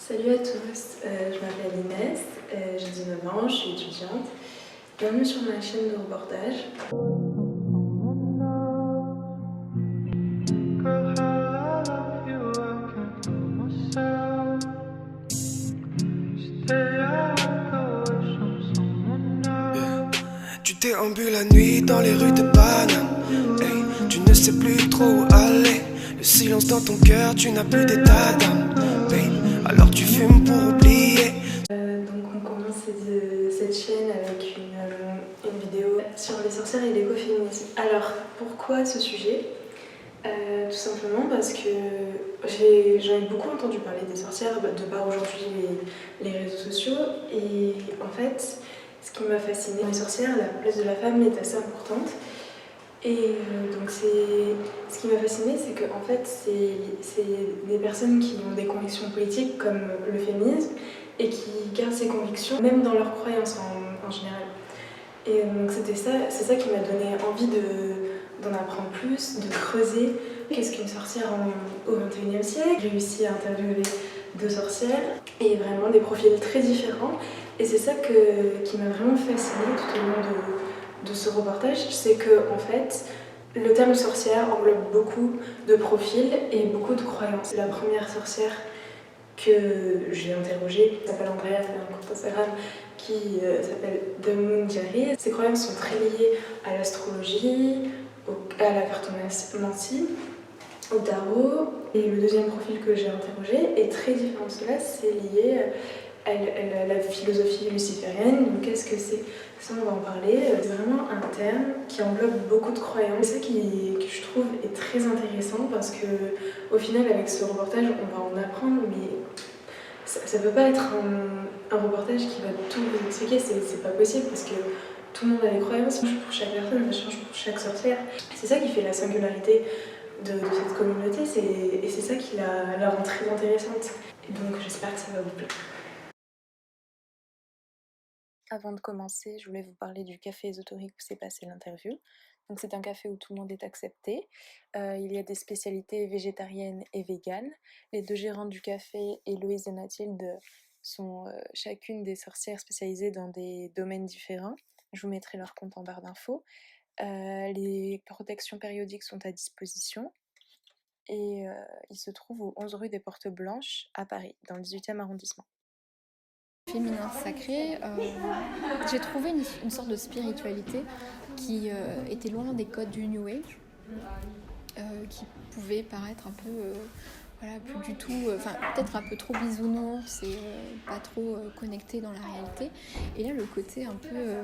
Salut à tous, je m'appelle Inès, j'ai 19 ans, je suis étudiante. Bienvenue sur ma chaîne de reportage. Tu déambules la nuit dans les rues de Paname. Hey, tu ne sais plus trop où aller. Le silence dans ton cœur, tu n'as plus d'état d'âme. Babe, alors tu fumes pour oublier. Donc on commence cette chaîne avec une vidéo sur les sorcières et l'écoféminisme. Alors pourquoi ce sujet? Tout simplement parce que j'en ai beaucoup entendu parler des sorcières de par aujourd'hui les réseaux sociaux, et en fait ce qui m'a fascinée dans les sorcières, la place de la femme est assez importante. Et donc ce qui m'a fascinée, c'est que en fait c'est des personnes qui ont des convictions politiques comme le féminisme et qui gardent ces convictions même dans leurs croyances en général. Et donc c'est ça qui m'a donné envie d'en apprendre plus, de creuser qu'est-ce qu'une sorcière au XXIe siècle. J'ai réussi à interviewer 2 sorcières et vraiment des profils très différents. Et c'est ça qui m'a vraiment fascinée tout au long de ce reportage, c'est que en fait, le terme sorcière englobe beaucoup de profils et beaucoup de croyances. La première sorcière que j'ai interrogée s'appelle Andrea, elle a un compte Instagram qui s'appelle The Moon Diary. Ses croyances sont très liées à l'astrologie, à la cartomancie, au tarot. Et le deuxième profil que j'ai interrogé est très différent de cela, c'est lié à la philosophie luciférienne. Donc qu'est-ce que c'est? Ça, on va en parler. C'est vraiment un terme qui englobe beaucoup de croyances. C'est ça que je trouve est très intéressant, parce que au final, avec ce reportage, on va en apprendre, mais ça peut pas être un reportage qui va tout vous expliquer, c'est pas possible, parce que tout le monde a des croyances, ça change pour chaque personne, ça change pour chaque sorcière. C'est ça qui fait la singularité de cette communauté, et c'est ça qui la rend très intéressante. Et donc j'espère que ça va vous plaire. Avant de commencer, je voulais vous parler du café ésotérique où s'est passée l'interview. Donc c'est un café où tout le monde est accepté. Il y a des spécialités végétariennes et véganes. Les 2 gérantes du café, Héloïse et Mathilde, sont chacune des sorcières spécialisées dans des domaines différents. Je vous mettrai leur compte en barre d'infos. Les protections périodiques sont à disposition. Et il se trouve au 11 rue des Portes Blanches à Paris, dans le 18e arrondissement. Féminin sacré, j'ai trouvé une sorte de spiritualité qui était loin des codes du New Age, qui pouvait paraître un peu, plus du tout, peut-être un peu trop bisounours et pas trop connecté dans la réalité. Et là, le côté un peu,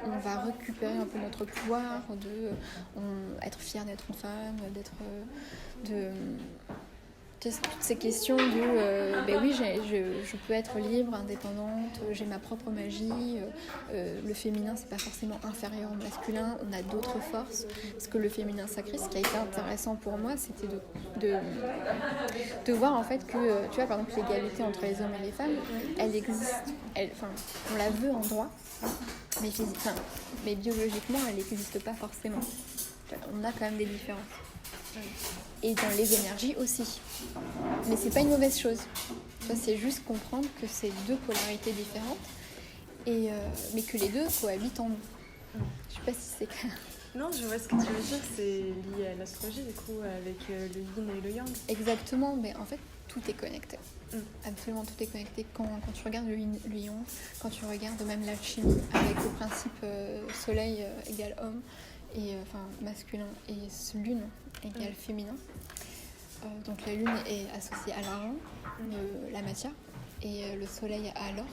on va récupérer un peu notre pouvoir, être fier d'être une femme, toutes ces questions de oui, je peux être libre, indépendante, j'ai ma propre magie, le féminin c'est pas forcément inférieur au masculin, on a d'autres forces, parce que le féminin sacré, ce qui a été intéressant pour moi, c'était de voir en fait que, tu vois, par exemple l'égalité entre les hommes et les femmes, elle existe, on la veut en droit, mais biologiquement elle n'existe pas forcément, on a quand même des différences. Et dans les énergies aussi. Mais c'est pas une mauvaise chose. Ça, c'est juste comprendre que c'est 2 polarités différentes, mais que les 2 cohabitent en nous. Je sais pas si c'est clair. Non, je vois ce que tu veux dire, c'est lié à l'astrologie du coup, avec le yin et le yang. Exactement, mais en fait tout est connecté. Absolument tout est connecté. Quand tu regardes le yang, quand tu regardes même l'alchimie avec le principe soleil égale homme, et masculin, et lune égale féminin. Donc la lune est associée à l'argent, la matière, et le soleil à l'or.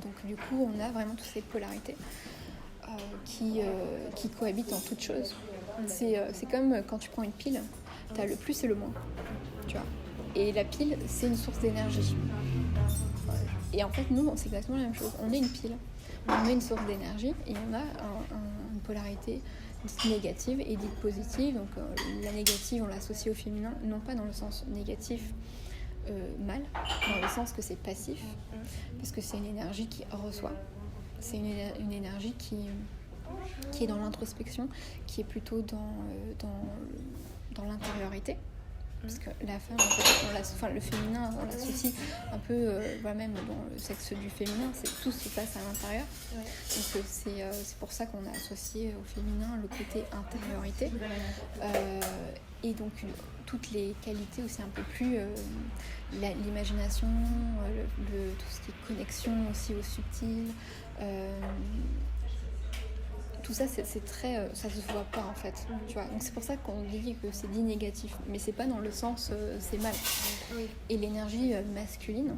Donc du coup on a vraiment toutes ces polarités qui cohabitent en toutes choses. C'est comme quand tu prends une pile, tu as le plus et le moins, tu vois. Et la pile, c'est une source d'énergie. Et en fait nous, c'est exactement la même chose. On est une pile, on est une source d'énergie, et on a une polarité dite négative et dite positive. Donc la négative, on l'associe au féminin, non pas dans le sens négatif mal, dans le sens que c'est passif, parce que c'est une énergie qui reçoit. C'est une énergie qui est dans l'introspection, qui est plutôt dans l'intériorité. Parce que la femme, en fait, le féminin, on l'associe un peu, même dans le sexe du féminin, tout se passe à l'intérieur. Ouais. Donc c'est pour ça qu'on a associé au féminin le côté intériorité. Et donc toutes les qualités aussi un peu plus, l'imagination, tout ce qui est connexion aussi au subtil. Tout ça, c'est très, ça se voit pas en fait, tu vois. Donc c'est pour ça qu'on dit que c'est dit négatif, mais c'est pas dans le sens c'est mal. Oui. Et l'énergie masculine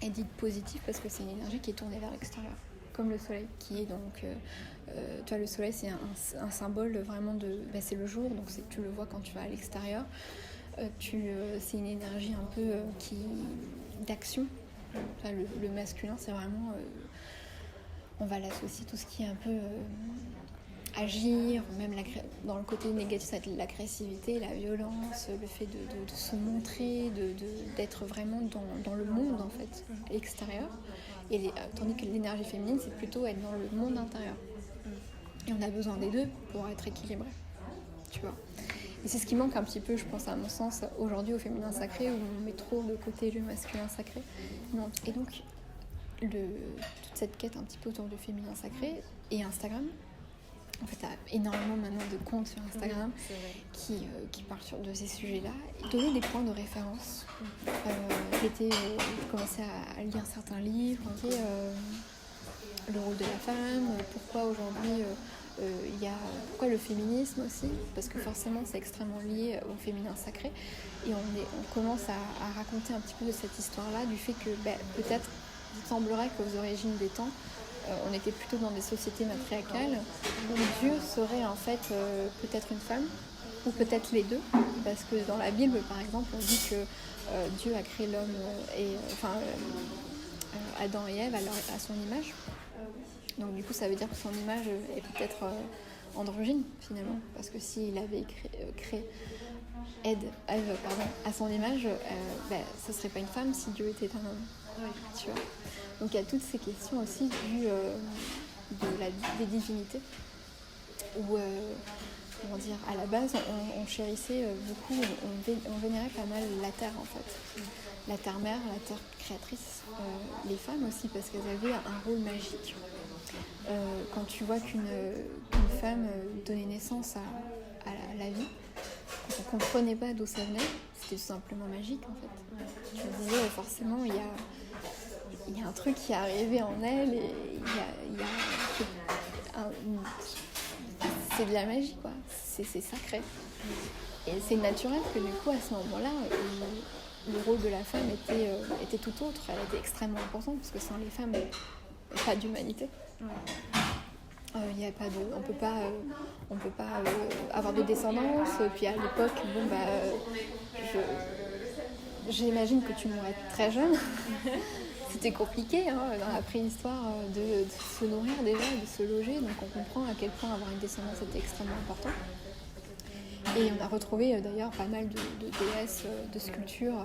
est dite positive parce que c'est une énergie qui est tournée vers l'extérieur, comme le soleil, qui est donc, tu vois, le soleil c'est un symbole vraiment c'est le jour, donc tu le vois quand tu vas à l'extérieur. C'est une énergie un peu d'action. Enfin, le masculin, c'est vraiment on va l'associer tout ce qui est un peu agir, même dans le côté négatif, ça va être l'agressivité, la violence, le fait de se montrer, d'être vraiment dans le monde en fait, à l'extérieur. Tandis que l'énergie féminine, c'est plutôt être dans le monde intérieur. Et on a besoin des deux pour être équilibré, tu vois. Et c'est ce qui manque un petit peu, je pense, à mon sens, aujourd'hui au féminin sacré, où on met trop de côté le masculin sacré. Non. Et donc, toute cette quête un petit peu autour du féminin sacré et Instagram, en fait, il y a énormément maintenant de comptes sur Instagram qui parlent de ces sujets-là. Donner des points de référence. J'ai commencé à lire certains livres, le rôle de la femme, pourquoi aujourd'hui pourquoi le féminisme aussi, parce que forcément c'est extrêmement lié au féminin sacré, et on commence à raconter un petit peu de cette histoire-là, du fait que peut-être il semblerait qu'aux origines des temps, on était plutôt dans des sociétés matriarcales où Dieu serait en fait peut-être une femme, ou peut-être les deux, parce que dans la Bible par exemple on dit que Dieu a créé l'homme Adam et Ève à son image. Donc du coup ça veut dire que son image est peut-être androgyne finalement, parce que s'il avait créé Ève à son image, ça serait pas une femme si Dieu était un homme. Oui. Tu vois. Donc il y a toutes ces questions aussi des divinités, où à la base on chérissait beaucoup, on vénérait pas mal la terre en fait. La terre-mère, la terre créatrice, les femmes aussi, parce qu'elles avaient un rôle magique. Quand tu vois qu'une femme donnait naissance à la vie, quand on ne comprenait pas d'où ça venait, c'était tout simplement magique en fait. Je me disais forcément il y a un truc qui est arrivé en elle, et c'est de la magie quoi, c'est sacré. Et c'est naturel que du coup à ce moment-là, le rôle de la femme était tout autre, elle était extrêmement importante, parce que sans les femmes, pas d'humanité. On peut pas avoir de descendance. Puis à l'époque, j'imagine que tu mourrais très jeune. C'était compliqué dans la préhistoire de se nourrir déjà, de se loger. Donc on comprend à quel point avoir une descendance était extrêmement important. Et on a retrouvé d'ailleurs pas mal de déesses, de sculptures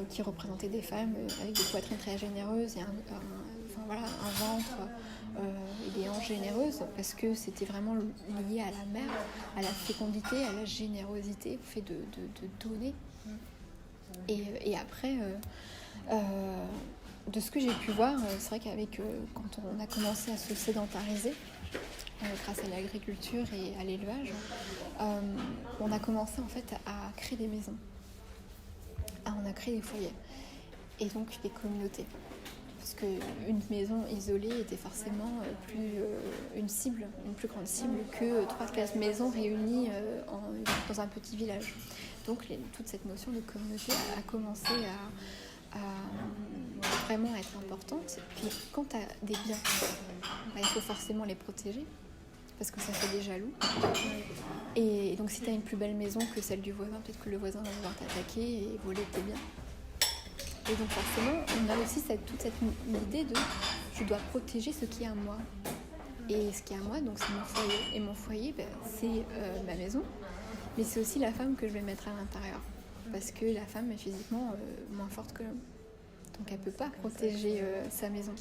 qui représentaient des femmes avec des poitrines très généreuses et un ventre et des hanches généreuses, parce que c'était vraiment lié à la mère, à la fécondité, à la générosité, au fait de donner. Et après, de ce que j'ai pu voir, c'est vrai qu'avec quand on a commencé à se sédentariser, grâce à l'agriculture et à l'élevage, on a commencé en fait à créer des maisons. On a créé des foyers et donc des communautés. Parce qu'une maison isolée était forcément une plus grande cible que 3-4 maisons réunies dans un petit village. Donc toute cette notion de communauté a commencé à vraiment être importante. Puis quand tu as des biens, il faut forcément les protéger, parce que ça fait des jaloux. Et donc si tu as une plus belle maison que celle du voisin, peut-être que le voisin va vouloir t'attaquer et voler tes biens. Et donc forcément, on a aussi toute cette idée de je dois protéger ce qui est à moi. Et ce qui est à moi, donc c'est mon foyer. Et mon foyer, c'est ma maison, mais c'est aussi la femme que je vais mettre à l'intérieur. Parce que la femme est physiquement moins forte que l'homme. Donc elle ne peut pas protéger sa maison.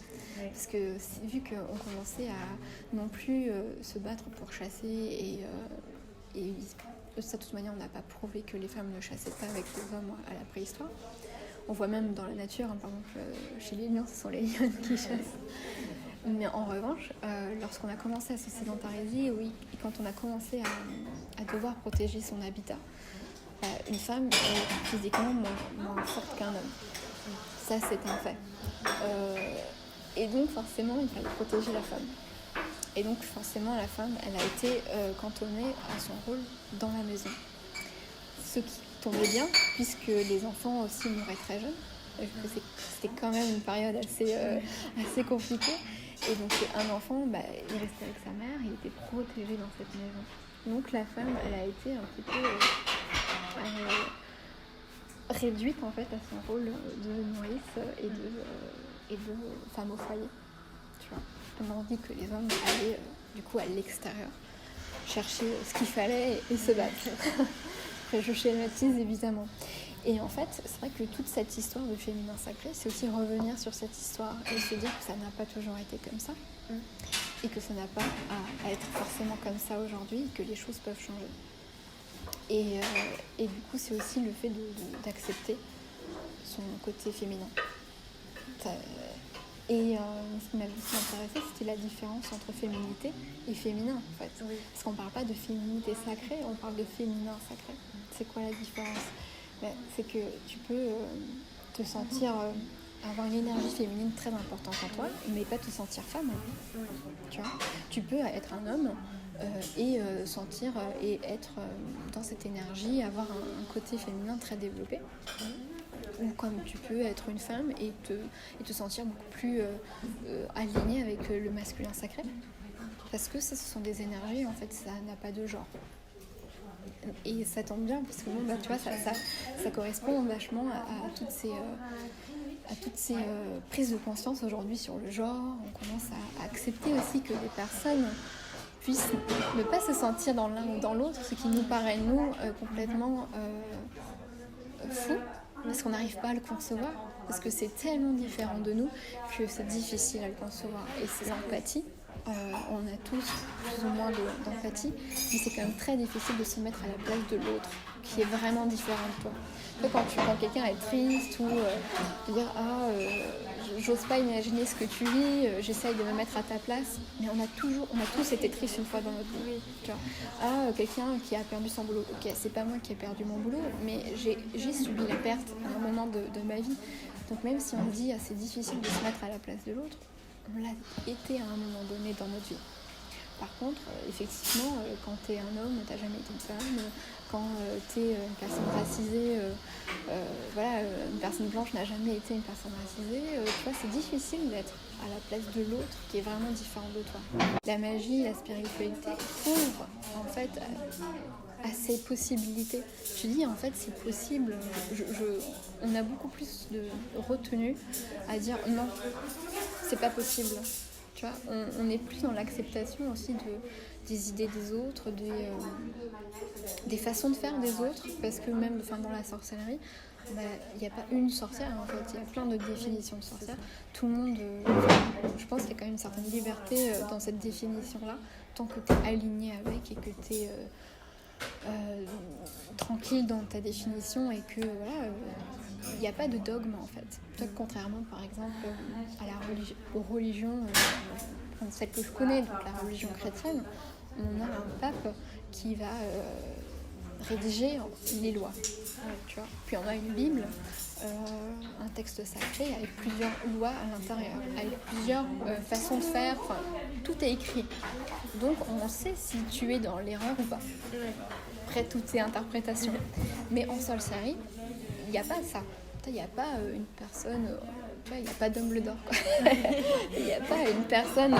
Parce que vu qu'on commençait à non plus se battre pour chasser et ça, de toute manière, on n'a pas prouvé que les femmes ne chassaient pas avec les hommes à la préhistoire. On voit même dans la nature, hein, par exemple, chez les lions, ce sont les lionnes qui chassent. Mais en revanche, lorsqu'on a commencé à se sédentariser, oui, et quand on a commencé à devoir protéger son habitat, une femme est physiquement moins forte qu'un homme. Ça, c'est un fait. Et donc, forcément, il fallait protéger la femme. Et donc, forcément, la femme, elle a été cantonnée à son rôle dans la maison. Ce qui tombait bien, puisque les enfants aussi mouraient très jeunes. C'était quand même une période assez compliquée. Et donc, un enfant, il restait avec sa mère, il était protégé dans cette maison. Donc, la femme, elle a été un petit peu réduite, en fait, à son rôle de nourrice et de femme au foyer. Tu vois. On dit que les hommes allaient, du coup, à l'extérieur, chercher ce qu'il fallait et se battre. Après, je schématise, évidemment. Et en fait, c'est vrai que toute cette histoire de féminin sacré, c'est aussi revenir sur cette histoire et se dire que ça n'a pas toujours été comme ça et que ça n'a pas à être forcément comme ça aujourd'hui, que les choses peuvent changer. Et du coup, c'est aussi le fait d'accepter son côté féminin. Ce qui m'a aussi intéressé, c'était la différence entre féminité et féminin, en fait. Oui. Parce qu'on ne parle pas de féminité sacrée, on parle de féminin sacré. C'est quoi la différence ? C'est que tu peux te sentir, avoir une énergie féminine très importante en toi, mais pas te sentir femme. Oui. Tu vois ? Tu peux être un homme et sentir et être dans cette énergie, avoir un côté féminin très développé. Ou comme tu peux être une femme et te sentir beaucoup plus alignée avec le masculin sacré. Parce que ça, ce sont des énergies, en fait, ça n'a pas de genre. Et ça tombe bien, parce que tu vois, ça correspond vachement à toutes ces prises de conscience aujourd'hui sur le genre. On commence à accepter aussi que les personnes puissent ne pas se sentir dans l'un ou dans l'autre, ce qui nous paraît, nous, complètement fou. Parce qu'on n'arrive pas à le concevoir, parce que c'est tellement différent de nous que c'est difficile à le concevoir. Et c'est l'empathie, on a tous plus ou moins d'empathie, mais c'est quand même très difficile de se mettre à la place de l'autre, qui est vraiment différent de toi. Quand quelqu'un est triste ou de dire j'ose pas imaginer ce que tu vis, j'essaye de me mettre à ta place, mais on a tous été tristes une fois dans notre vie. Tu vois. Quelqu'un qui a perdu son boulot, ok, c'est pas moi qui ai perdu mon boulot, mais j'ai subi la perte à un moment de ma vie. Donc même si on dit c'est difficile de se mettre à la place de l'autre, on l'a été à un moment donné dans notre vie. Par contre, effectivement, quand t'es un homme, t'as jamais été une femme. Quand t'es une personne racisée, une personne blanche n'a jamais été une personne racisée. Tu vois, c'est difficile d'être à la place de l'autre qui est vraiment différent de toi. La magie, la spiritualité ouvre en fait à ces possibilités. Je dis en fait c'est possible. On a beaucoup plus de retenue à dire non, c'est pas possible. Tu vois, on n'est plus dans l'acceptation aussi des idées des autres, des façons de faire des autres, parce que même dans la sorcellerie, il n'y a pas une sorcière en fait, il y a plein de définitions de sorcière. Tout le monde, je pense qu'il y a quand même une certaine liberté dans cette définition-là, tant que tu es aligné avec et que tu es tranquille dans ta définition et que il n'y a pas de dogme en fait. Peut-être contrairement par exemple aux religions, celle que je connais, donc la religion chrétienne, on a un pape qui va rédiger les lois. Tu vois. Puis on a une Bible, un texte sacré avec plusieurs lois à l'intérieur, avec plusieurs façons de faire, tout est écrit. Donc on sait si tu es dans l'erreur ou pas. Après, tout est interprétation. Mais en sorcellerie, il n'y a pas ça. Il n'y a pas une personne, il n'y a pas Dumbledore. Il n'y a pas une personne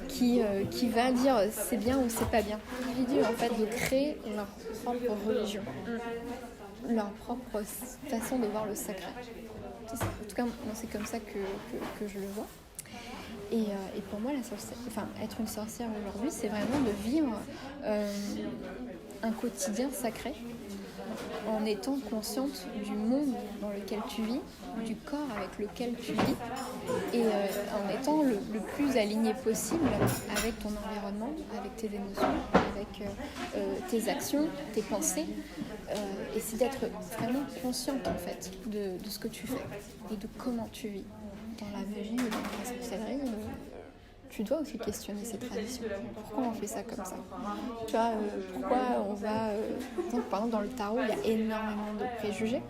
qui va dire c'est bien ou c'est pas bien. L'individu en fait de créer leur propre religion, leur propre façon de voir le sacré. En tout cas, moi, c'est comme ça que je le vois. Et pour moi, être une sorcière aujourd'hui, c'est vraiment de vivre un quotidien sacré en étant consciente du monde dans lequel tu vis, du corps avec lequel tu vis, et en étant le plus aligné possible avec ton environnement, avec tes émotions, avec tes actions, tes pensées. Et c'est d'être vraiment consciente en fait de ce que tu fais et de comment tu vis. Dans la magie, dans la sorcellerie, tu dois aussi questionner ces traditions. Pourquoi on fait ça comme ça? Tu vois, pourquoi on va... donc, par exemple, dans le tarot, il y a énormément de préjugés.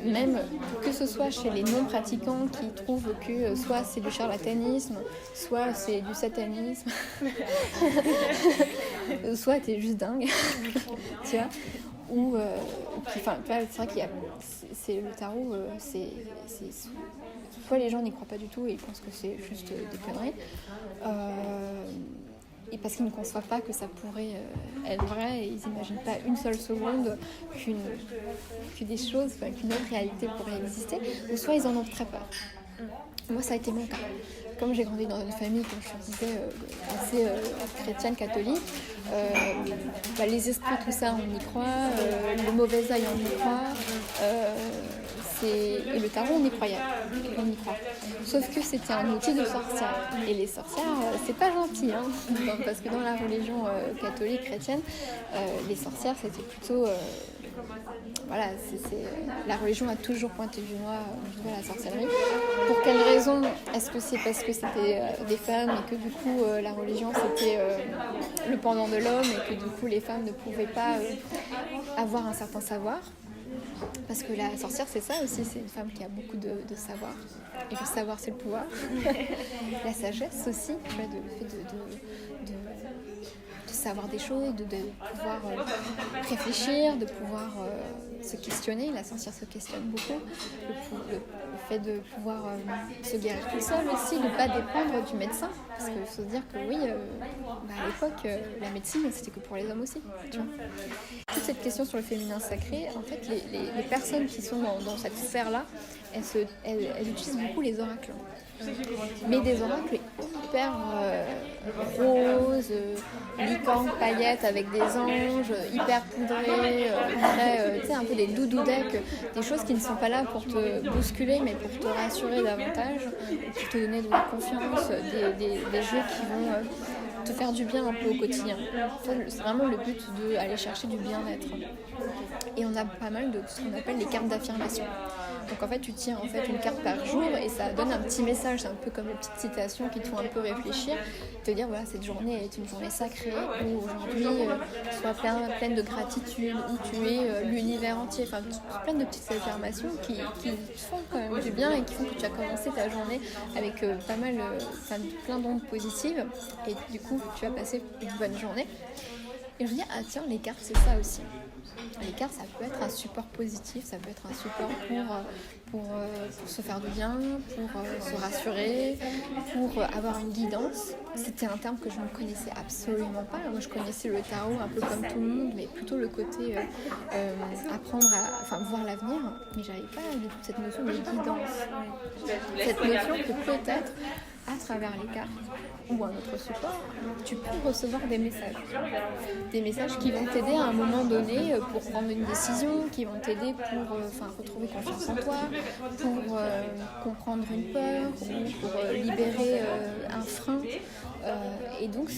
Même que ce soit chez les non-pratiquants qui trouvent que soit c'est du charlatanisme, soit c'est du satanisme, soit t'es juste dingue, tu vois. Ou enfin, c'est vrai qu'il y a... C'est, le tarot, c'est soit les gens n'y croient pas du tout et ils pensent que c'est juste des conneries, et parce qu'ils ne conçoivent pas que ça pourrait être vrai, et ils n'imaginent pas une seule seconde que des choses, qu'une autre réalité pourrait exister, ou soit ils en ont très peur. Moi, ça a été mon cas. Comme j'ai grandi dans une famille, comme je te disais, assez chrétienne, catholique, les esprits, tout ça, on y croit, le mauvais œil, on y croit, et le tarot, on y croyait, on y croit. Sauf que c'était un outil de sorcière. Et les sorcières, c'est pas gentil, hein, parce que dans la religion catholique, chrétienne, les sorcières, c'était plutôt... voilà, la religion a toujours pointé du doigt la sorcellerie. Pour quelle raison? Est-ce que c'est parce que c'était des femmes et que du coup la religion c'était le pendant de l'homme et que du coup les femmes ne pouvaient pas avoir un certain savoir? Parce que la sorcière c'est ça aussi, c'est une femme qui a beaucoup de savoir. Et le savoir c'est le pouvoir. La sagesse aussi, tu vois, le fait de savoir des choses, de pouvoir réfléchir, de pouvoir se questionner. La sorcière se questionne beaucoup. Le fait de pouvoir se guérir tout seul aussi, de ne pas dépendre du médecin. Parce qu'il faut se dire que oui, à l'époque, la médecine, c'était que pour les hommes aussi. Tu vois. Toute cette question sur le féminin sacré, en fait, les personnes qui sont dans cette sphère-là, elles utilisent beaucoup les oracles. Mais des oracles hyper roses, licornes, paillettes avec des anges, hyper poudrés, tu sais, un peu des doudou decks, des choses qui ne sont pas là pour te bousculer mais pour te rassurer davantage, pour te donner de la confiance, des jeux qui vont te faire du bien un peu au quotidien. C'est vraiment le but d'aller chercher du bien-être. Et on a pas mal de ce qu'on appelle les cartes d'affirmation. Donc en fait, tu tires en fait une carte par jour et ça donne un petit message, c'est un peu comme les petites citations qui te font un peu réfléchir, te dire voilà, cette journée est une journée sacrée, où aujourd'hui sois pleine de gratitude, où tu es l'univers entier, enfin plein de petites affirmations qui te font quand même du bien et qui font que tu as commencé ta journée avec plein d'ondes positives et du coup tu vas passer une bonne journée. Et je me dis, ah tiens, les cartes c'est ça aussi. Les cartes, ça peut être un support positif, ça peut être un support pour se faire du bien, pour se rassurer, pour avoir une guidance. C'était un terme que je ne connaissais absolument pas. Moi, je connaissais le tarot un peu comme tout le monde, mais plutôt le côté apprendre à voir l'avenir. Mais j'avais pas du tout cette notion de guidance. Cette notion que peut-être, à travers les cartes ou un autre support, tu peux recevoir des messages. Des messages qui vont t'aider à un moment donné pour prendre une décision, qui vont t'aider pour retrouver confiance en toi, pour comprendre une peur ou pour libérer un frein. Et donc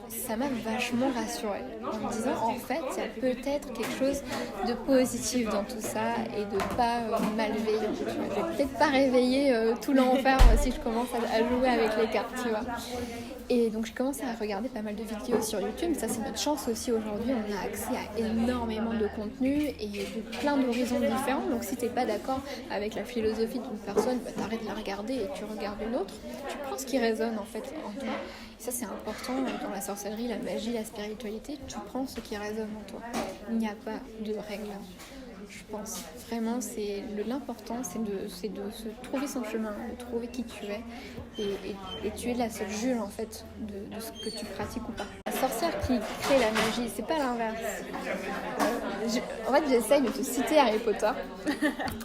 ça m'a vachement rassurée en me disant en fait il y a peut-être quelque chose de positif dans tout ça et de pas malveillant. Je vais peut-être pas réveiller tout l'enfer si je commence à jouer avec les cartes, tu vois. Et donc je commence à regarder pas mal de vidéos sur YouTube. Ça c'est notre chance aussi aujourd'hui, on a accès à énormément de contenu et de plein d'horizons différents. Donc si t'es pas d'accord avec la philosophie d'une personne, t'arrêtes de la regarder et tu regardes une autre. Tu prends ce qui résonne en fait en toi. Et ça c'est important dans la sorcellerie, la magie, la spiritualité. Tu prends ce qui résonne en toi. Il n'y a pas de règles. Je pense vraiment l'important c'est de se trouver son chemin, de trouver qui tu es et tu es la seule juge en fait de ce que tu pratiques ou pas. La sorcière qui crée la magie, c'est pas l'inverse. En fait j'essaye de te citer Harry Potter,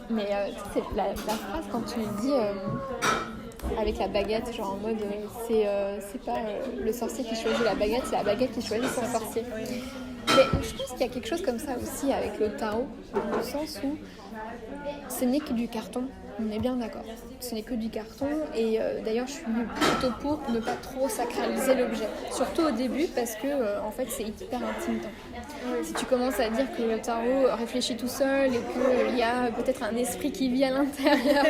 mais c'est la phrase quand tu dis avec la baguette, genre en mode c'est pas le sorcier qui choisit la baguette, c'est la baguette qui choisit son sorcier. Mais je pense qu'il y a quelque chose comme ça aussi avec le tarot, dans le sens où ce n'est que du carton, on est bien d'accord. Ce n'est que du carton et d'ailleurs je suis plutôt pour ne pas trop sacraliser l'objet. Surtout au début parce que en fait c'est hyper intimidant. Si tu commences à dire que le tarot réfléchit tout seul et qu'il y a peut-être un esprit qui vit à l'intérieur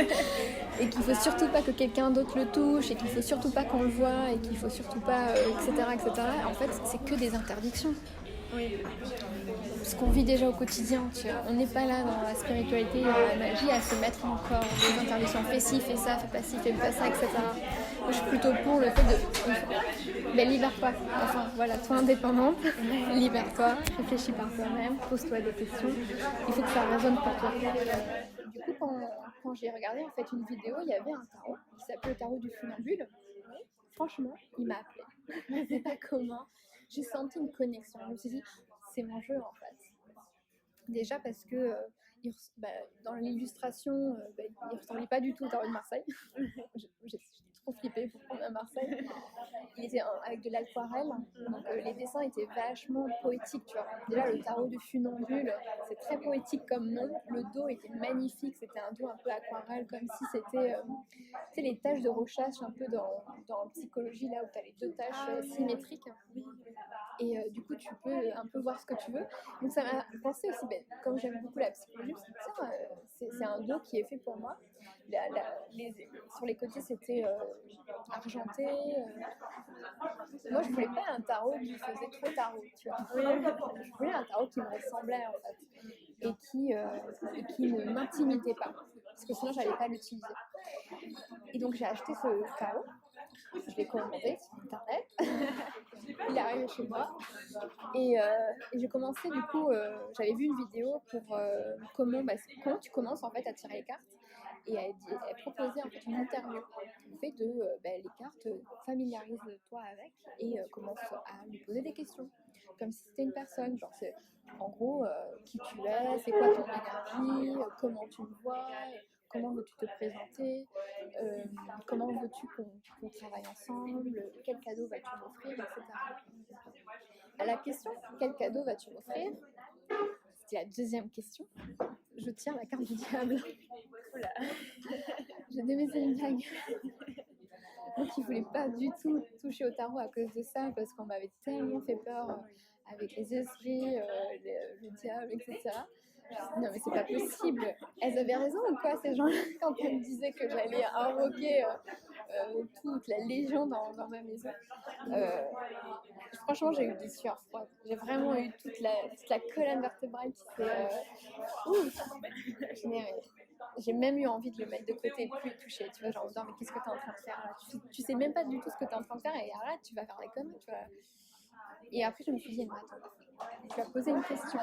et qu'il faut surtout pas que quelqu'un d'autre le touche et qu'il faut surtout pas qu'on le voit et qu'il faut surtout pas etc. en fait c'est que des interdictions. Oui. Ce qu'on vit déjà au quotidien, tu vois. On n'est pas là dans la spiritualité, dans la magie, à se mettre encore des interdictions. Fais ci, fais ça, fais pas ci, fais pas ça, etc. Moi, je suis plutôt pour le fait de... Ben, libère-toi. Enfin, voilà, sois indépendante, libère-toi, réfléchis par toi-même, pose-toi des questions. Il faut que ça résonne pour toi. Du coup, quand j'ai regardé en fait une vidéo, il y avait un tarot qui s'appelait le tarot du funambule. Franchement, il m'a appelé. Je ne sais pas comment. J'ai senti une connexion. Je me suis dit, c'est mon jeu en fait. Déjà parce que dans l'illustration, il ressemblait pas du tout au tarot de Marseille. J'ai trop flippé pour prendre à Marseille. Il était avec de l'aquarelle, donc les dessins étaient vachement poétiques, tu vois. Déjà le tarot du funambule, c'est très poétique comme nom. Le dos était magnifique, c'était un dos un peu aquarelle, comme si c'était tu sais, les taches de rochage un peu dans psychologie, là où tu as les deux taches symétriques. Et du coup, tu peux un peu voir ce que tu veux. Donc ça m'a pensé aussi, comme j'aime beaucoup la psychologie, je me suis dit, tiens, c'est un dos qui est fait pour moi. Sur les côtés, c'était argenté. Moi, je voulais pas un tarot qui faisait trop tarot, tu vois. Je voulais un tarot qui me ressemblait, en fait, et qui ne m'intimidait pas, parce que sinon, j'allais pas l'utiliser. Et donc, j'ai acheté ce tarot. Je l'ai commandé sur internet. Il est arrivé chez moi. Et j'ai commencé, du coup, j'avais vu une vidéo pour comment tu commences en fait à tirer les cartes. Et elle proposait en fait une interview. Le fait de les cartes, familiarise-toi avec et commence à lui poser des questions. Comme si c'était une personne. Genre, c'est en gros qui tu es, c'est quoi ton énergie, comment tu me vois. Comment veux-tu te présenter, comment veux-tu qu'on travaille ensemble, quel cadeau vas-tu m'offrir, etc. À la question « Quel cadeau vas-tu m'offrir ?», c'était la deuxième question, je tire la carte du diable. Oula. Je devais faire une blague. Donc il ne voulait pas du tout toucher au tarot à cause de ça, parce qu'on m'avait tellement fait peur avec les esprits, le diable, etc. Non mais c'est pas possible. Elles avaient raison ou quoi ces gens-là quand elles me disaient que j'allais invoquer toute la légion dans ma maison. Franchement j'ai eu des sueurs froides. J'ai vraiment eu toute la colonne vertébrale qui s'est... J'ai même eu envie de le mettre de côté et de plus le toucher. Tu vois, genre, non, mais qu'est-ce que tu es en train de faire là, tu sais même pas du tout ce que tu es en train de faire et là, tu vas faire des conneries, tu vois. Et après, je me suis dit, non, attends, je vais poser une question.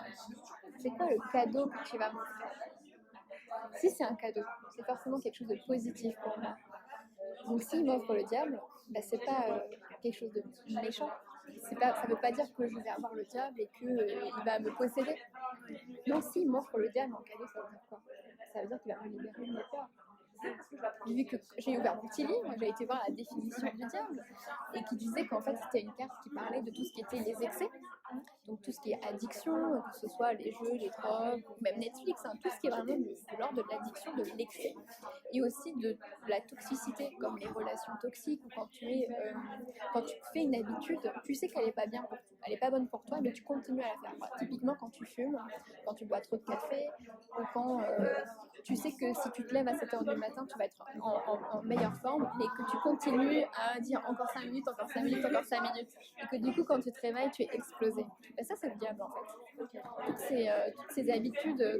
C'est quoi le cadeau que tu vas m'offrir ? Si c'est un cadeau, c'est forcément quelque chose de positif pour moi. Donc, s'il m'offre le diable, c'est pas quelque chose de méchant. Ça veut pas dire que je vais avoir le diable et qu'il va me posséder. Donc, s'il m'offre le diable en cadeau, ça veut dire quoi ? Ça veut dire qu'il va me libérer de mes peurs. Vu que j'ai ouvert mon petit livre, j'ai été voir la définition du diable et qui disait qu'en fait c'était une carte qui parlait de tout ce qui était les excès, donc tout ce qui est addiction, que ce soit les jeux, les drogues, même Netflix, tout ce qui est vraiment de l'ordre de l'addiction, de l'excès, et aussi de la toxicité, comme les relations toxiques, ou quand tu fais une habitude, tu sais qu'elle n'est pas bien, elle n'est pas bonne pour toi, mais tu continues à la faire. Typiquement quand tu fumes, quand tu bois trop de café, ou quand tu sais que si tu te lèves à 7h du matin, tu vas être en meilleure forme, et que tu continues à dire encore 5 minutes, encore 5 minutes, encore 5 minutes, et que du coup quand tu te réveilles, tu es explosé. Et ça c'est le diable en fait. Toutes ces habitudes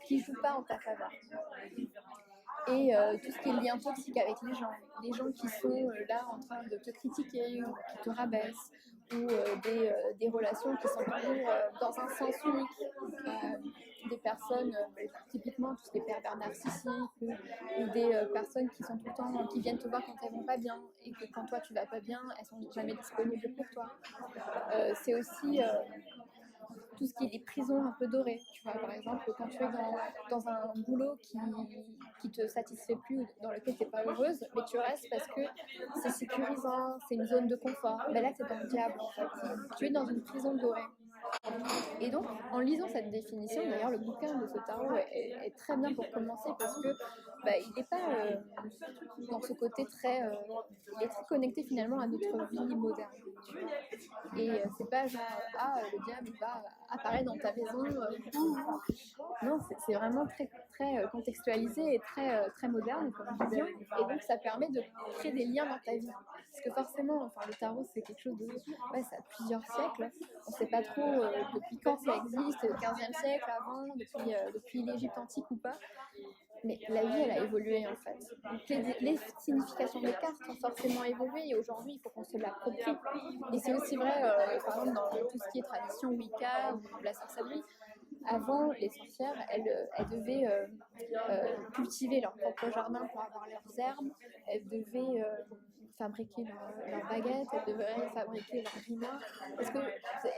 qui jouent pas en ta faveur. Et tout ce qui est lien toxique avec les gens qui sont là en train de te critiquer ou qui te rabaissent, ou des relations qui sont toujours dans un sens unique, des personnes, typiquement tous les pervers narcissiques, ou des personnes qui sont tout le temps, qui viennent te voir quand elles vont pas bien, et que quand toi tu vas pas bien, elles sont jamais disponibles pour toi. C'est aussi tout ce qui est des prisons un peu dorées. Tu vois, par exemple, quand tu es dans un boulot qui te satisfait plus, dans lequel tu n'es pas heureuse, mais tu restes parce que c'est sécurisant, c'est une zone de confort. Ben là, tu es dans le diable, en fait. Tu es dans une prison dorée. Et donc, en lisant cette définition, d'ailleurs, le bouquin de ce tarot est très bien pour commencer parce que il n'est pas dans ce côté il est très connecté finalement à notre vie moderne. Tu vois. Et c'est pas genre le diable va apparaître dans ta maison. Non, c'est vraiment très très contextualisé et très moderne comme vision. Et donc, ça permet de créer des liens dans ta vie. Parce que forcément, enfin, le tarot c'est quelque chose de, ça a plusieurs siècles. On ne sait pas trop depuis quand ça existe, le 15e siècle, avant, depuis l'Égypte antique ou pas. Mais la vie, elle a évolué en fait. Donc, les significations des cartes ont forcément évolué et aujourd'hui, il faut qu'on se l'approprie. Et c'est aussi vrai, par exemple, dans tout ce qui est tradition Wicca ou la sorcellerie. Avant, les sorcières, elles devaient cultiver leur propre jardin pour avoir leurs herbes. Elles devaient fabriquer leurs baguettes. Elles devaient fabriquer leurs grimoires. Parce qu'il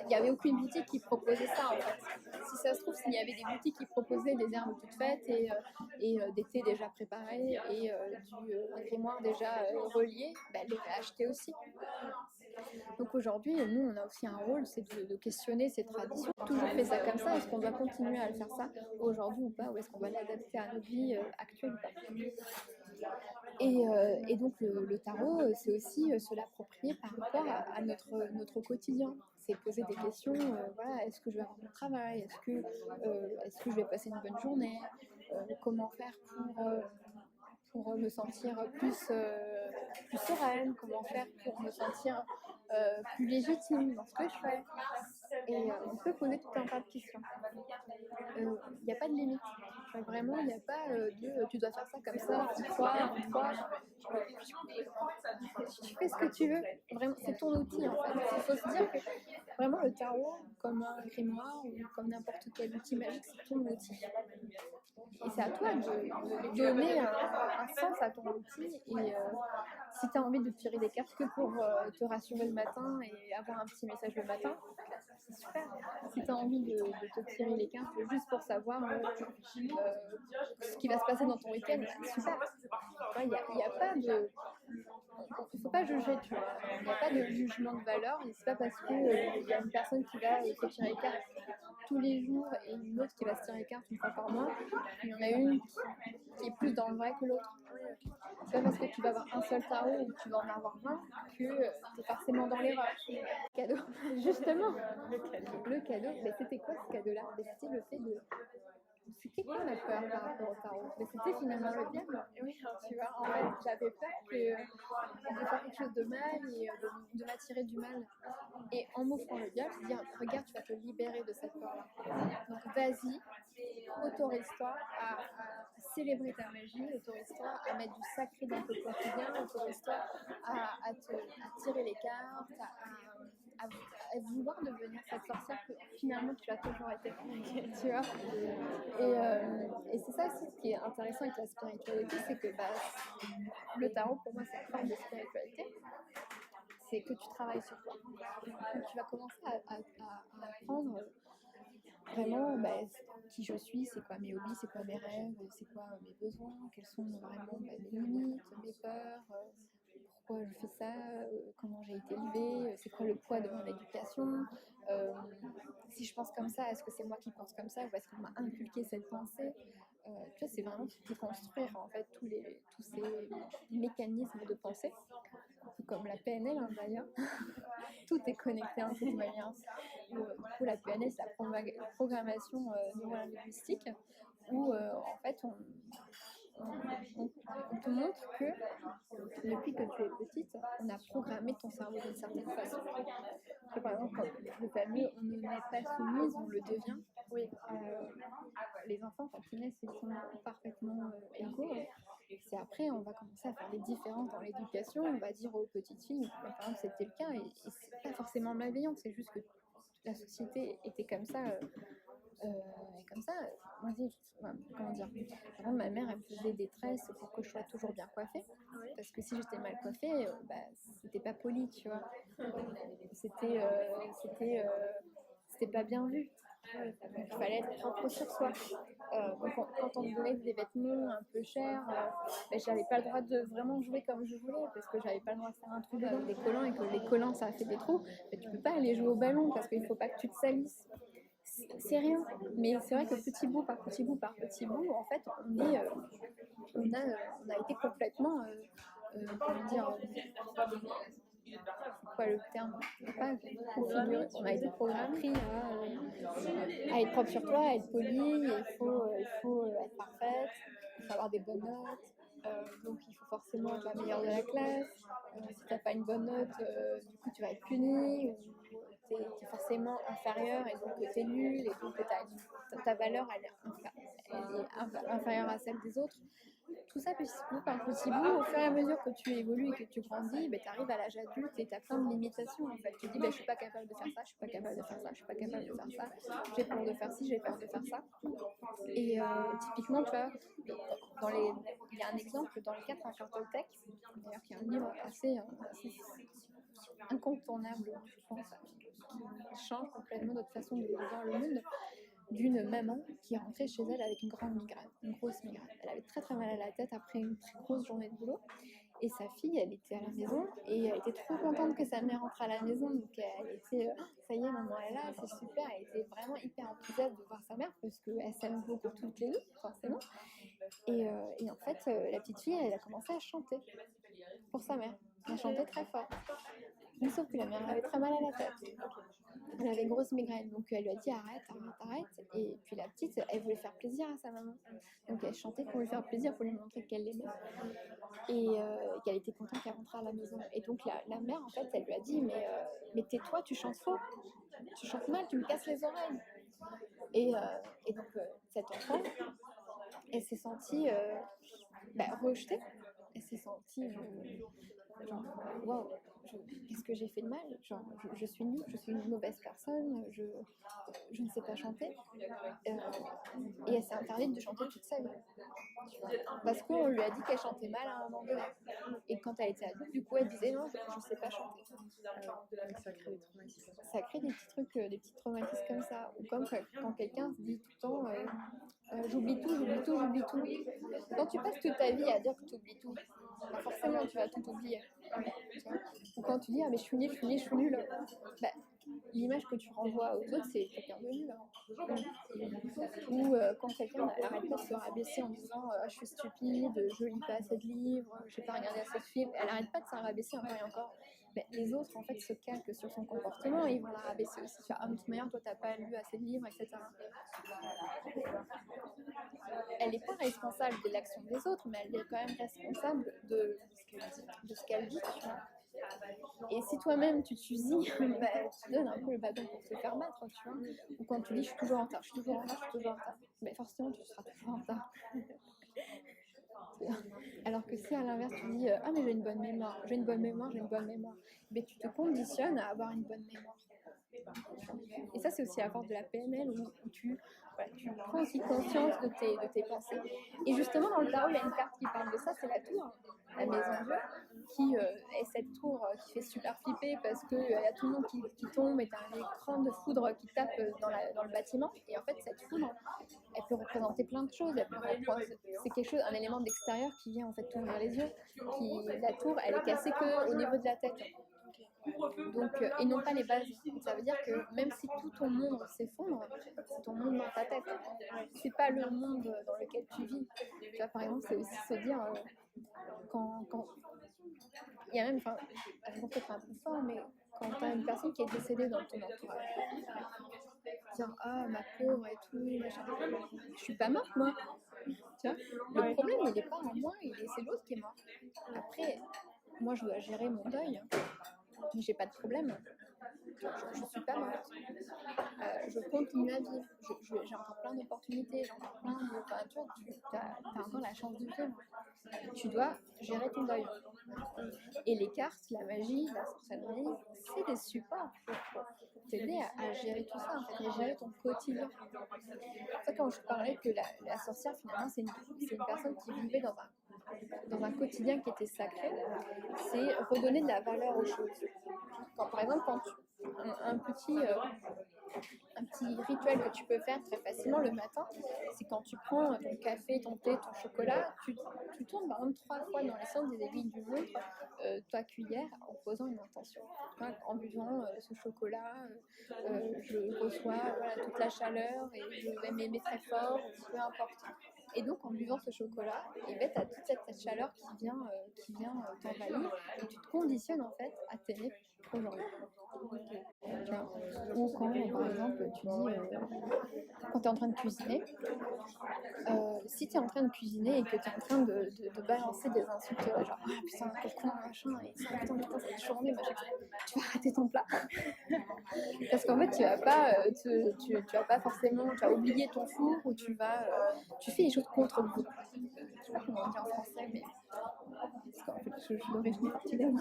n'y avait aucune boutique qui proposait ça, en fait. Si ça se trouve, s'il y avait des boutiques qui proposaient des herbes toutes faites et des thés déjà préparés et un grimoire déjà relié, elles les acheter aussi. Donc aujourd'hui, nous, on a aussi un rôle, c'est de questionner ces traditions. Toujours fait ça comme ça, est-ce qu'on doit continuer à le faire ça aujourd'hui ou pas, ou est-ce qu'on va l'adapter à notre vie actuelle ou pas. Et donc le tarot, c'est aussi se l'approprier par rapport à notre quotidien. C'est poser des questions, voilà, est-ce que je vais avoir mon travail, est-ce que je vais passer une bonne journée, comment faire pour me sentir plus sereine, comment faire pour me sentir plus légitime dans ce que je fais. Et on peut poser tout un tas de questions. Il n'y a pas de limite. Vraiment, il n'y a pas de tu dois faire ça comme ça, en fois. Tu fais ce que tu veux. Vraiment, c'est ton outil en fait. Il faut se dire que vraiment le tarot, comme un grimoire ou comme n'importe quel outil magique, c'est ton outil. Et c'est à toi de donner un sens à ton outil. Et si tu as envie de tirer des cartes que pour te rassurer le matin et avoir un petit message le matin, c'est super. Si tu as envie de te tirer les cartes juste pour savoir ce qui va se passer dans ton week-end, super. Il n'y a pas de... Il ne faut pas juger, tu vois. Il n'y a pas de jugement de valeur. Et c'est pas parce qu'il y a une personne qui va se tirer les cartes tous les jours et une autre qui va se tirer les cartes une fois par mois. Il y en a une qui est plus dans le vrai que l'autre. C'est pas parce que tu vas avoir un seul tarot ou que tu vas en avoir 20 que tu es forcément dans l'erreur. Cadeau. Justement, le cadeau, mais c'était quoi ce cadeau-là? C'était le fait de... C'était quoi ma peur par rapport au tarot? Mais c'était finalement le diable. Oui, tu vois, en fait, j'avais peur de faire quelque chose de mal et de m'attirer du mal. Et en m'offrant le diable, c'est dire, regarde, tu vas te libérer de cette peur-là. Donc vas-y, autorise-toi à célébrer ta magie, autorise-toi à mettre du sacré dans ton quotidien, autorise-toi à tirer les cartes, à vouloir devenir cette sorcière que finalement tu as toujours été, tu vois. Et c'est ça aussi ce qui est intéressant avec la spiritualité, c'est que le tarot pour moi c'est une forme de spiritualité, c'est que tu travailles sur toi. Donc tu vas commencer à apprendre vraiment qui je suis, c'est quoi mes hobbies, c'est quoi mes rêves, c'est quoi mes besoins, quels sont vraiment mes limites, mes peurs, pourquoi je fais ça, comment j'ai été élevée, c'est quoi le poids de mon éducation, si je pense comme ça, est-ce que c'est moi qui pense comme ça ou est-ce qu'on m'a inculqué cette pensée. Tu vois, c'est vraiment déconstruire en fait tous ces mécanismes de pensée, un peu comme la PNL d'ailleurs. Tout est connecté en toute manière. Du coup, la PNL, c'est la programmation neurolinguistique où en fait on te montre que depuis que tu es petite, on a programmé ton cerveau d'une certaine façon. Que, par exemple, quand le fameux on ne naît pas soumise, on le devient. Oui. Les enfants, quand ils naissent, ils sont parfaitement égaux. C'est après, on va commencer à faire des différences dans l'éducation. On va dire aux petites filles, par exemple, c'était le cas, et c'est pas forcément malveillant, c'est juste que la société était comme ça. Et comme ça, comment dire, par exemple, ma mère elle me faisait des tresses pour que je sois toujours bien coiffée, parce que si j'étais mal coiffée, c'était pas poli, tu vois, c'était pas bien vu. Donc, il fallait être propre sur soi. Donc, quand on me donnait des vêtements un peu chers, j'avais pas le droit de vraiment jouer comme je voulais parce que j'avais pas le droit de faire un trou dedans des collants et que les collants ça a fait des trous. Mais tu peux pas aller jouer au ballon parce qu'il faut pas que tu te salisses. C'est rien, mais c'est vrai que petit bout par petit bout par petit bout, en fait, on a été complètement, comment dire, c'est quoi le terme? Pas configuré. On a été appris à être propre sur toi, à être poli, il faut être parfaite, il faut avoir des bonnes notes. Donc il faut forcément être la meilleure de la classe. Si tu n'as pas une bonne note, du coup tu vas être puni, ou tu es forcément inférieur et donc tu es nul, et donc ta valeur elle est inférieure à celle des autres. Tout ça petit bout par petit bout, au fur et à mesure que tu évolues et que tu grandis, tu arrives à l'âge adulte et tu as plein de limitations en fait. Tu te dis je suis pas capable de faire ça, je suis pas capable de faire ça, je suis pas capable de faire ça, j'ai peur de faire ci, j'ai peur de faire ça. Et typiquement, tu vois, il y a un exemple dans les 4 accords Toltec, d'ailleurs qui est un livre assez incontournable, je pense, qui change complètement notre façon de voir le monde, d'une maman qui est rentrée chez elle avec une grande migraine, une grosse migraine. Elle avait très très mal à la tête après une très grosse journée de boulot. Et sa fille, elle était à la maison et elle était trop contente que sa mère rentre à la maison. Donc elle était, ça y est, maman est là, c'est super. Elle était vraiment hyper enthousiaste de voir sa mère parce qu'elle s'aime beaucoup toutes les deux, forcément. Et en fait, la petite fille, elle a commencé à chanter pour sa mère. Elle chantait très fort. Mais sauf que la mère avait très mal à la tête. Elle avait une grosse migraine, donc elle lui a dit arrête. Et puis la petite, elle voulait faire plaisir à sa maman. Donc elle chantait pour lui faire plaisir, pour lui montrer qu'elle l'aimait. Et qu'elle était contente qu'elle rentre à la maison. Et donc la mère, en fait, elle lui a dit mais tais-toi, tu chantes faux. Tu chantes mal, tu me casses les oreilles. Et donc cette enfant, elle s'est sentie rejetée. Elle s'est sentie genre waouh, qu'est-ce que j'ai fait de mal, genre je suis nulle, je suis une mauvaise personne, je ne sais pas chanter. Et elle s'est interdite de chanter toute sa vie, parce qu'on lui a dit qu'elle chantait mal à un moment donné. Et quand elle était adulte, du coup elle disait non, je sais pas chanter. Ça crée des traumatismes. Ça crée des petits trucs, des petits traumatismes comme ça, ou comme quand quelqu'un se dit tout le temps j'oublie tout. Quand tu passes toute ta vie à dire que tu oublies tout, forcément tu vas tout oublier. Ou quand tu dis mais je suis nulle, l'image que tu renvoies aux autres, c'est quelqu'un de nul. Ou quand quelqu'un n'arrête pas de se rabaisser en disant je suis stupide, je lis pas assez de livres, j'ai pas regardé assez de films, elle n'arrête pas de se rabaisser encore et encore. Les autres en fait se calquent sur son comportement et ils vont la rabaisser aussi. Tu vois, de toute manière, toi t'as pas lu assez de livres, etc. Elle n'est pas responsable de l'action des autres, mais elle est quand même responsable de ce qu'elle dit, tu vois. Et si toi-même tu t'usilles, tu donnes un peu le bâton pour te faire battre, tu vois. Ou quand tu dis je suis toujours en retard, forcément tu seras toujours en retard. Alors que si à l'inverse tu dis mais j'ai une bonne mémoire, tu te conditionnes à avoir une bonne mémoire. Et ça c'est aussi la force de la PNL où tu prends aussi conscience de tes pensées. Et justement dans le tarot il y a une carte qui parle de ça, c'est la tour, la maison bleue, qui est cette tour qui fait super flipper parce qu'il y a tout le monde qui tombe et t'as un écran de foudre qui tape dans le bâtiment. Et en fait cette foudre elle peut représenter plein de choses, c'est quelque chose, un élément d'extérieur qui vient en fait t'ouvrir les yeux. La tour elle est cassée qu'au niveau de la tête. Donc, et non pas les bases. Ça veut dire que même si tout ton monde s'effondre, c'est ton monde dans ta tête. C'est pas le monde dans lequel tu vis. Tu vois, par exemple, c'est aussi se dire quand il y a même, je pense que c'est un peu fort, mais quand tu as une personne qui est décédée dans ton entourage, dire ma pauvre et tout, machin, je suis pas morte moi. Tu vois, le problème il est pas en moi, c'est l'autre qui est mort. Après, moi je dois gérer mon deuil. Mais j'ai pas de problème. Je suis pas morte. Je continue à vivre. J'ai encore plein d'opportunités, j'ai encore plein de. Tu as encore la chance de vivre. Tu dois gérer ton deuil. Et les cartes, la magie, la sorcellerie, c'est des supports pour t'aider à gérer tout ça, en fait, à gérer ton quotidien. C'est ça, quand je parlais que la sorcière, finalement, c'est une personne qui vivait dans un quotidien qui était sacré, c'est redonner de la valeur aux choses. Par exemple, quand un petit rituel que tu peux faire très facilement le matin, c'est quand tu prends ton café, ton thé, ton chocolat, tu tournes par exemple 3 fois dans les sens des aiguilles du montre ta cuillère en posant une intention. Tu vois, en buvant ce chocolat, je reçois toute la chaleur et je vais m'aimer très fort, peu importe. Et donc, en buvant ce chocolat, tu as toute cette chaleur qui vient t'envahir et tu te conditionnes en fait à t'aimer aujourd'hui. Tu vois. Ou quand, par exemple, tu dis, quand tu es en train de cuisiner, si tu es en train de cuisiner et que tu es en train de balancer des insultes, genre ah putain, quel con, machin, et ça, putain, cette journée, machin, tu vas rater ton plat. Parce qu'en fait, tu vas pas forcément, tu vas oublier ton four ou tu fais les choses contre le goût. Je sais pas comment on dit en français, mais parce qu'en fait, je suis d'origine portugaise.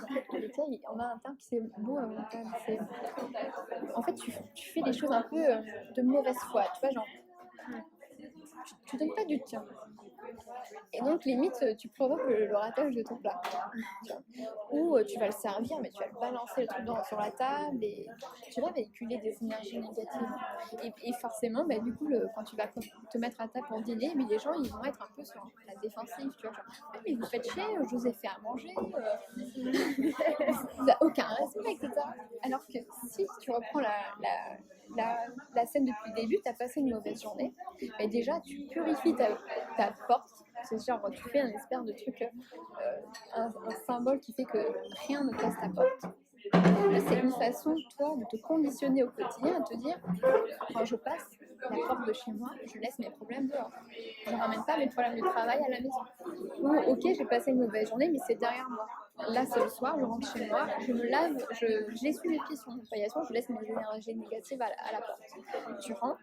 On a un terme qui c'est beau à mon terme. En fait, tu fais des choses un peu de mauvaise foi, tu vois, genre tu donnes pas du tien. Et donc, limite, tu provoques le ratage de ton plat. Ou tu vas le servir, mais tu vas le balancer le truc sur la table et tu vas véhiculer des énergies négatives. Et forcément, du coup, quand tu vas te mettre à table pour dîner, les gens ils vont être un peu sur la défensive. Tu vois, genre, mais vous faites chier, je vous ai fait à manger, vous n'avez aucun respect, etc. Alors que si tu reprends la scène depuis le début, tu as passé une mauvaise journée, mais déjà tu purifies ta porte, c'est genre tu fais un espèce de truc, un symbole qui fait que rien ne casse ta porte. Là, c'est une façon, toi, de te conditionner au quotidien, à te dire, quand je passe la porte de chez moi, je laisse mes problèmes dehors. Je ne ramène pas mes problèmes de travail à la maison. Ou, ok, j'ai passé une mauvaise journée, mais c'est derrière moi. Là, c'est le soir, je rentre chez moi, je me lave, j'essuie mes pieds sur mon paillasson, je laisse mes énergies négatives à la porte. Tu rentres,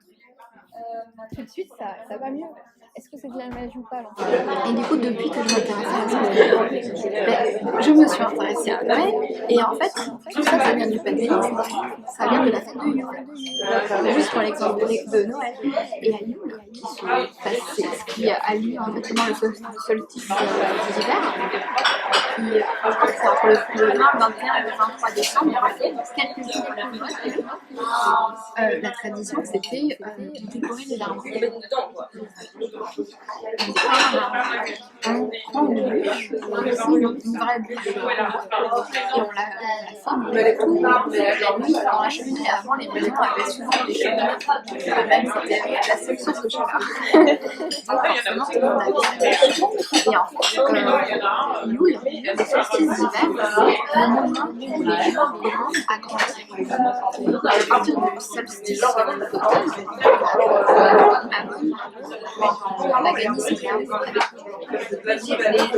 tout de suite, ça va mieux. Est-ce que c'est de la magie ou pas, l'enfant ? Et du coup, depuis que je m'intéresse à la sorcellerie, je me suis intéressée à Noël. Et en fait, tout ça, ça vient du paganisme. Ça vient de la fête de Yule. Juste pour l'exemple de Noël. Et à Yule, qui a lieu en fait pendant le solstice d'hiver, qui, je crois que c'est entre le 20, 21 et le 23 décembre, quelques jours plus loin. La tradition, c'était de décorer les arbres. On prend une bûche, une vraie bûche, et on la fait tout la nuit dans la cheminée. Avant, les maisons avaient souvent des cheminées, même c'était la seule source de chaleur. Donc forcément, tout le monde avait une bûche. Et en fait, Yule, le solstice d'hiver, c'est le moment où les gens commencent à grandir. À partir du solstice d'automne, paganisme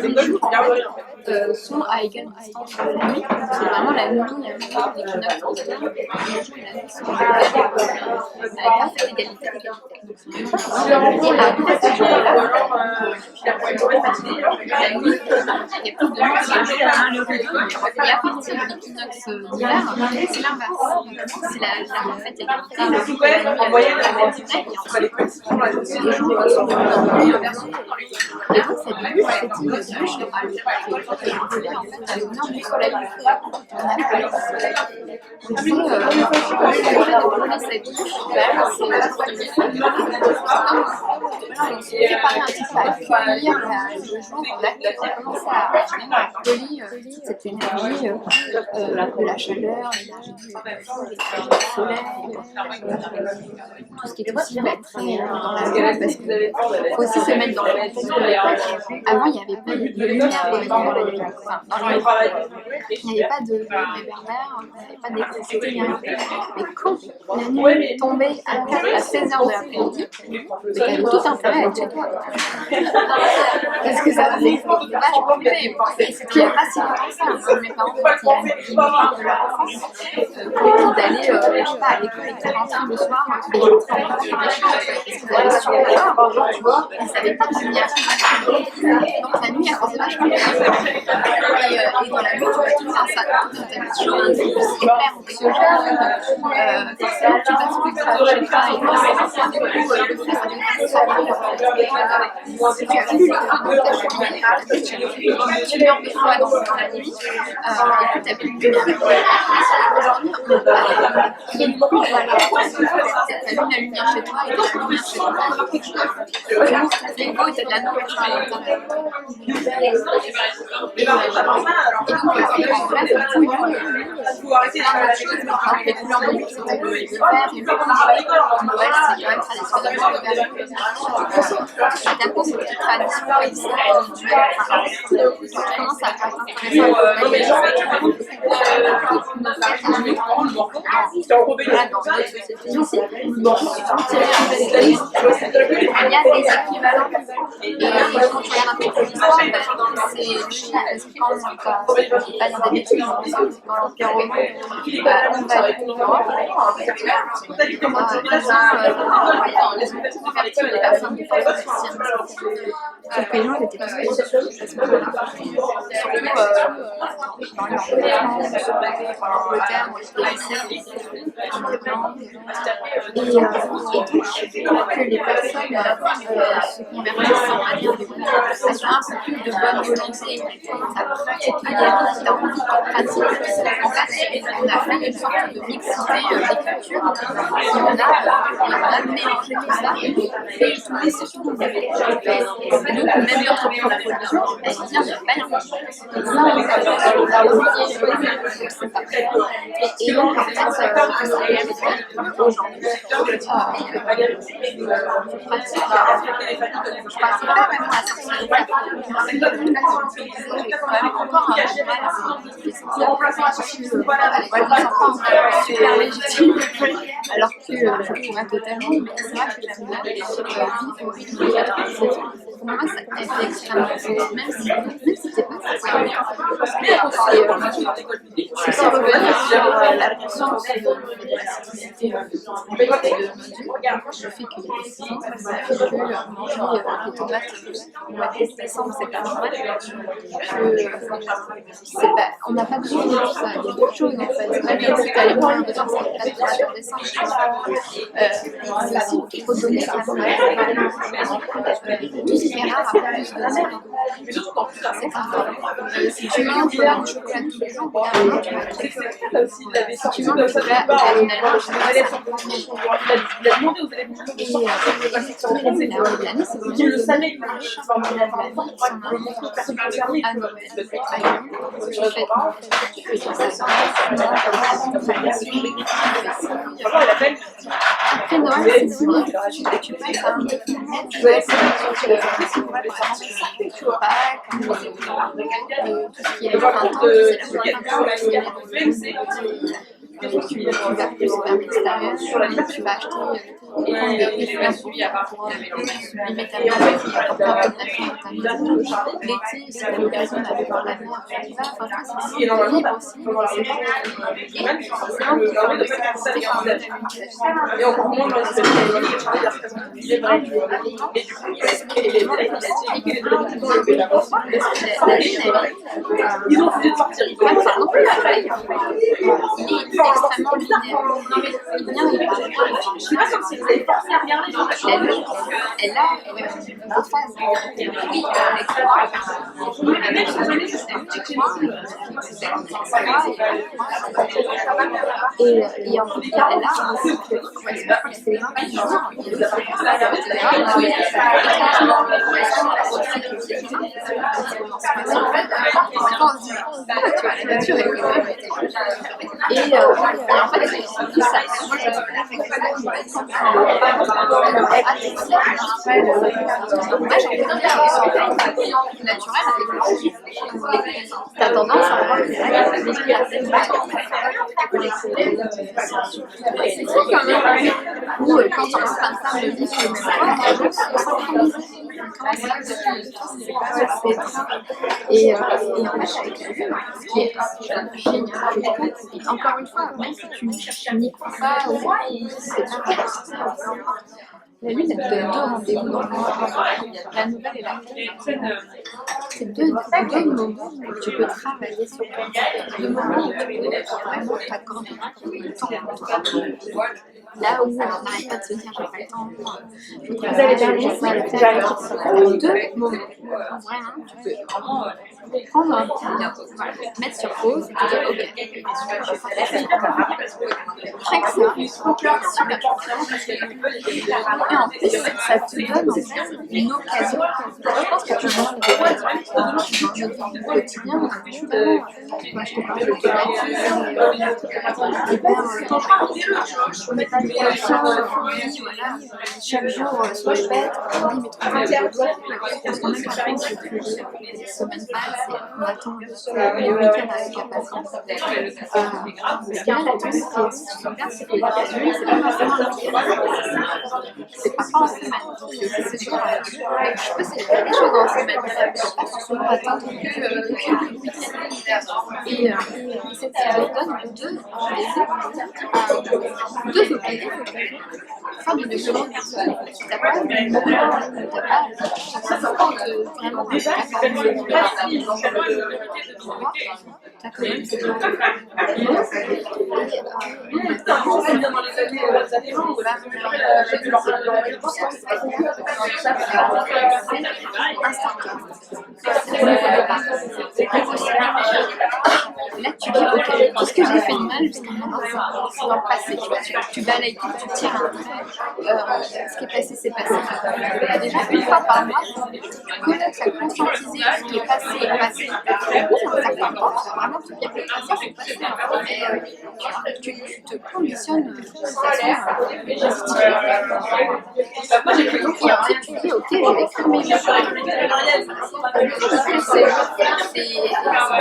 et les jours sont à égale distance de la nuit. C'est vraiment la nuit, l'équinoxe en automne, les jours et la nuit sont avec parfaite égalité. Et après ce jour-là, la nuit est plus de lumière. Et à partir de l'équinoxe d'hiver, c'est l'inverse. C'est la parfaite égalité. Le jour et la nuit avec la même durée. Et ensuite, les jours sont de inversés. Et donc cette bûche, c'est une bûche à l'eau qui est brûlée en fait à l'honneur du soleil. On appelle le soleil. Donc le fait de brûler cette bûche, c'est la foi du soleil. On se préparait un petit peu à accueillir le jour où on commence à accueillir cette énergie de la chaleur, l'énergie du soleil, tout ce qui est aussi très dans la vie, parce qu'il faut aussi se mettre dans le contexte de l'époque. Avant, il n'y avait pas de lumière dans la nuit. Enfin, il n'y avait pas de réverbère, il n'y avait pas d'électricité, ni rien. Mais quand la nuit tombait à 16h de l'après-midi, tu avais tout intérêt à être chez toi. Parce que ça faisait vachement flipper. C'était pas si longtemps que ça. Mes parents, ils me parlent de leur enfance, d'aller, je sais pas, à l'école et qui rentraient le soir, et ils rentraient en des méchants, parce qu'ils avaient sur le corps, tu vois, ils savaient pas de lumière. Donc la nuit, elle faisait vachement bien. Et dans la nuit, tu vas tout faire ça, tout un tas de choses, c'est hyper anxiogène, forcément, tu vas te faire, je sais pas, et du coup, le fait, ça devient si tu as lu le code de ta cheminée, tu mets en béton dans la nuit, et que tu as plus de lumière. Aujourd'hui, on n'a pas t'allumes la lumière chez toi et tu as lumière chez toi. Tu ouvres ton frigo et tu as de la nourriture à l'intérieur. Et donc, les couleurs de nuit, c'était le vert et le rouge. Noël, c'est quand même traditionnellement le vert et le rouge. Suite à quoi cette tradition individuelle, tu commences à faire dans notre société aussi, il y a des équivalents. Et quand tu regardes un peu l'histoire, c'est logique parce que quand on passe d'habitude, c'est quand l'Empire romain envahit l'Europe, les personnes du peuple chrétien. Sauf que les gens étaient tous chrétiens à ce moment-là. Surtout dans l'Angleterre, et donc que les personnes se convertissent sans manière de ça fait un peu plus de bonne volonté, ça pratiquer les rites, t'as envie de pratiquer. En fait, on a fait une sorte de mixité des cultures et on a mélangé tout ça et tous les sessions qu'on avait fait. Et donc, même notre propre religion, elle vient de rien. Et ça, on a oublié, c'est pas vrai. Et donc, en fait, aujourd'hui, je passe pas vraiment à cette j'ai quand même encore un peu mal à super légitime, alors que je pourrais totalement, mais c'est vrai que j'aime bien vivre au rythme de la société. Pour moi, ça a été extrêmement beau, même si c'est pas ça. C'est revenir sur la conscience de la citoyenneté le fait qu'il y ait des saisons, ça fait que manger des tomates au mois de décembre, c'est pas normal. On n'a pas besoin de tout ça, il y a d'autres choses en fait. Même si tu as les moyens de faire ça, la tomate en décembre, c'est aussi trop donné à tout ce qui est rare à plus de si tu manges du chocolat tous les jours, si tu manges du chocolat occasionnellement, je le savais que après Noël, c'est souvent tu peux faire un peu tu vois, tout ce qui est printemps, tu vas plus vers l'extérieur, tu vas acheter des fleurs pour les mettre à l'heure, l'été, c'est l'occasion d'aller voir la mer, tu vas, enfin, c'est libre aussi, c'est un peu et encore moins dans ils ont décidé de sortir, ils ont pas non plus la feuille. Extrêmement linéaire. Non mais il vient, il parle. Je sais pas comme si vous avez forcé à regarder. Elle a des phases. Oui, avec moi. Même si vous allez, je sais, tu crois. Et en tout cas, elle a un cycle. C'est un peu bizarre. La nature est quand même. Et en fait, tout ça, t'as tendance à avoir des règles c'est ça quand même. Ou quand on se passe ça, le dit sur et en fait, avec la lune, ce qui est génial, et encore une fois, même si tu n'y crois pas, c'est pas La lune, elle te donne 2 rendez-vous dans le mois. La nouvelle et la pleine. C'est deux moments où tu peux travailler sur toi. 2 moments où tu peux vraiment t'accorder du temps pour toi. Là où on n'arrête pas de se dire j'ai pas le temps. Vous avez terminé ça, le faire. 2 moments où vraiment tu peux prendre un temps, voilà, mettre sur pause et te dire ok, je vais faire ça. Rien que ça, super. Et en plus, ça te donne en fait une occasion. Je pense que tu manges des occasions dans notre quotidien. Moi, je te parle de automatisme, on n'est pas conscient, voilà, chaque jour sur les bêtes, on dit mais trop bien, parce qu'on même pas compte que les semaines passent et on attend les week-ends avec impatience. Parce que là, le truc, ce qui est super, c'est que la nuit, c'est pas forcément le week-end. C'est parfois en semaine. Donc, c'est sûr, je peux célébrer des choses en semaine. Je ne peux pas forcément attendre que le week-end. Et cette saison donne 2 occasions. Enfin, de commandes personnelles. Tu n'as pas vraiment tu as quand même cette là, tu dis, ok, qu'est-ce que j'ai fait de mal jusqu'à maintenant, c'est dans le passé, tu balayes tout, tu tires un trait, ce qui est passé, c'est passé. Déjà, une fois par mois, commence à conscientiser ce qui est passé est passé. Au bout d'un certain temps, tu vas vraiment te dire que le passé, c'est passé. Et tu te conditionnes de façon positive. Et après, tu dis, ok, je vais écrire mes jeux. C'est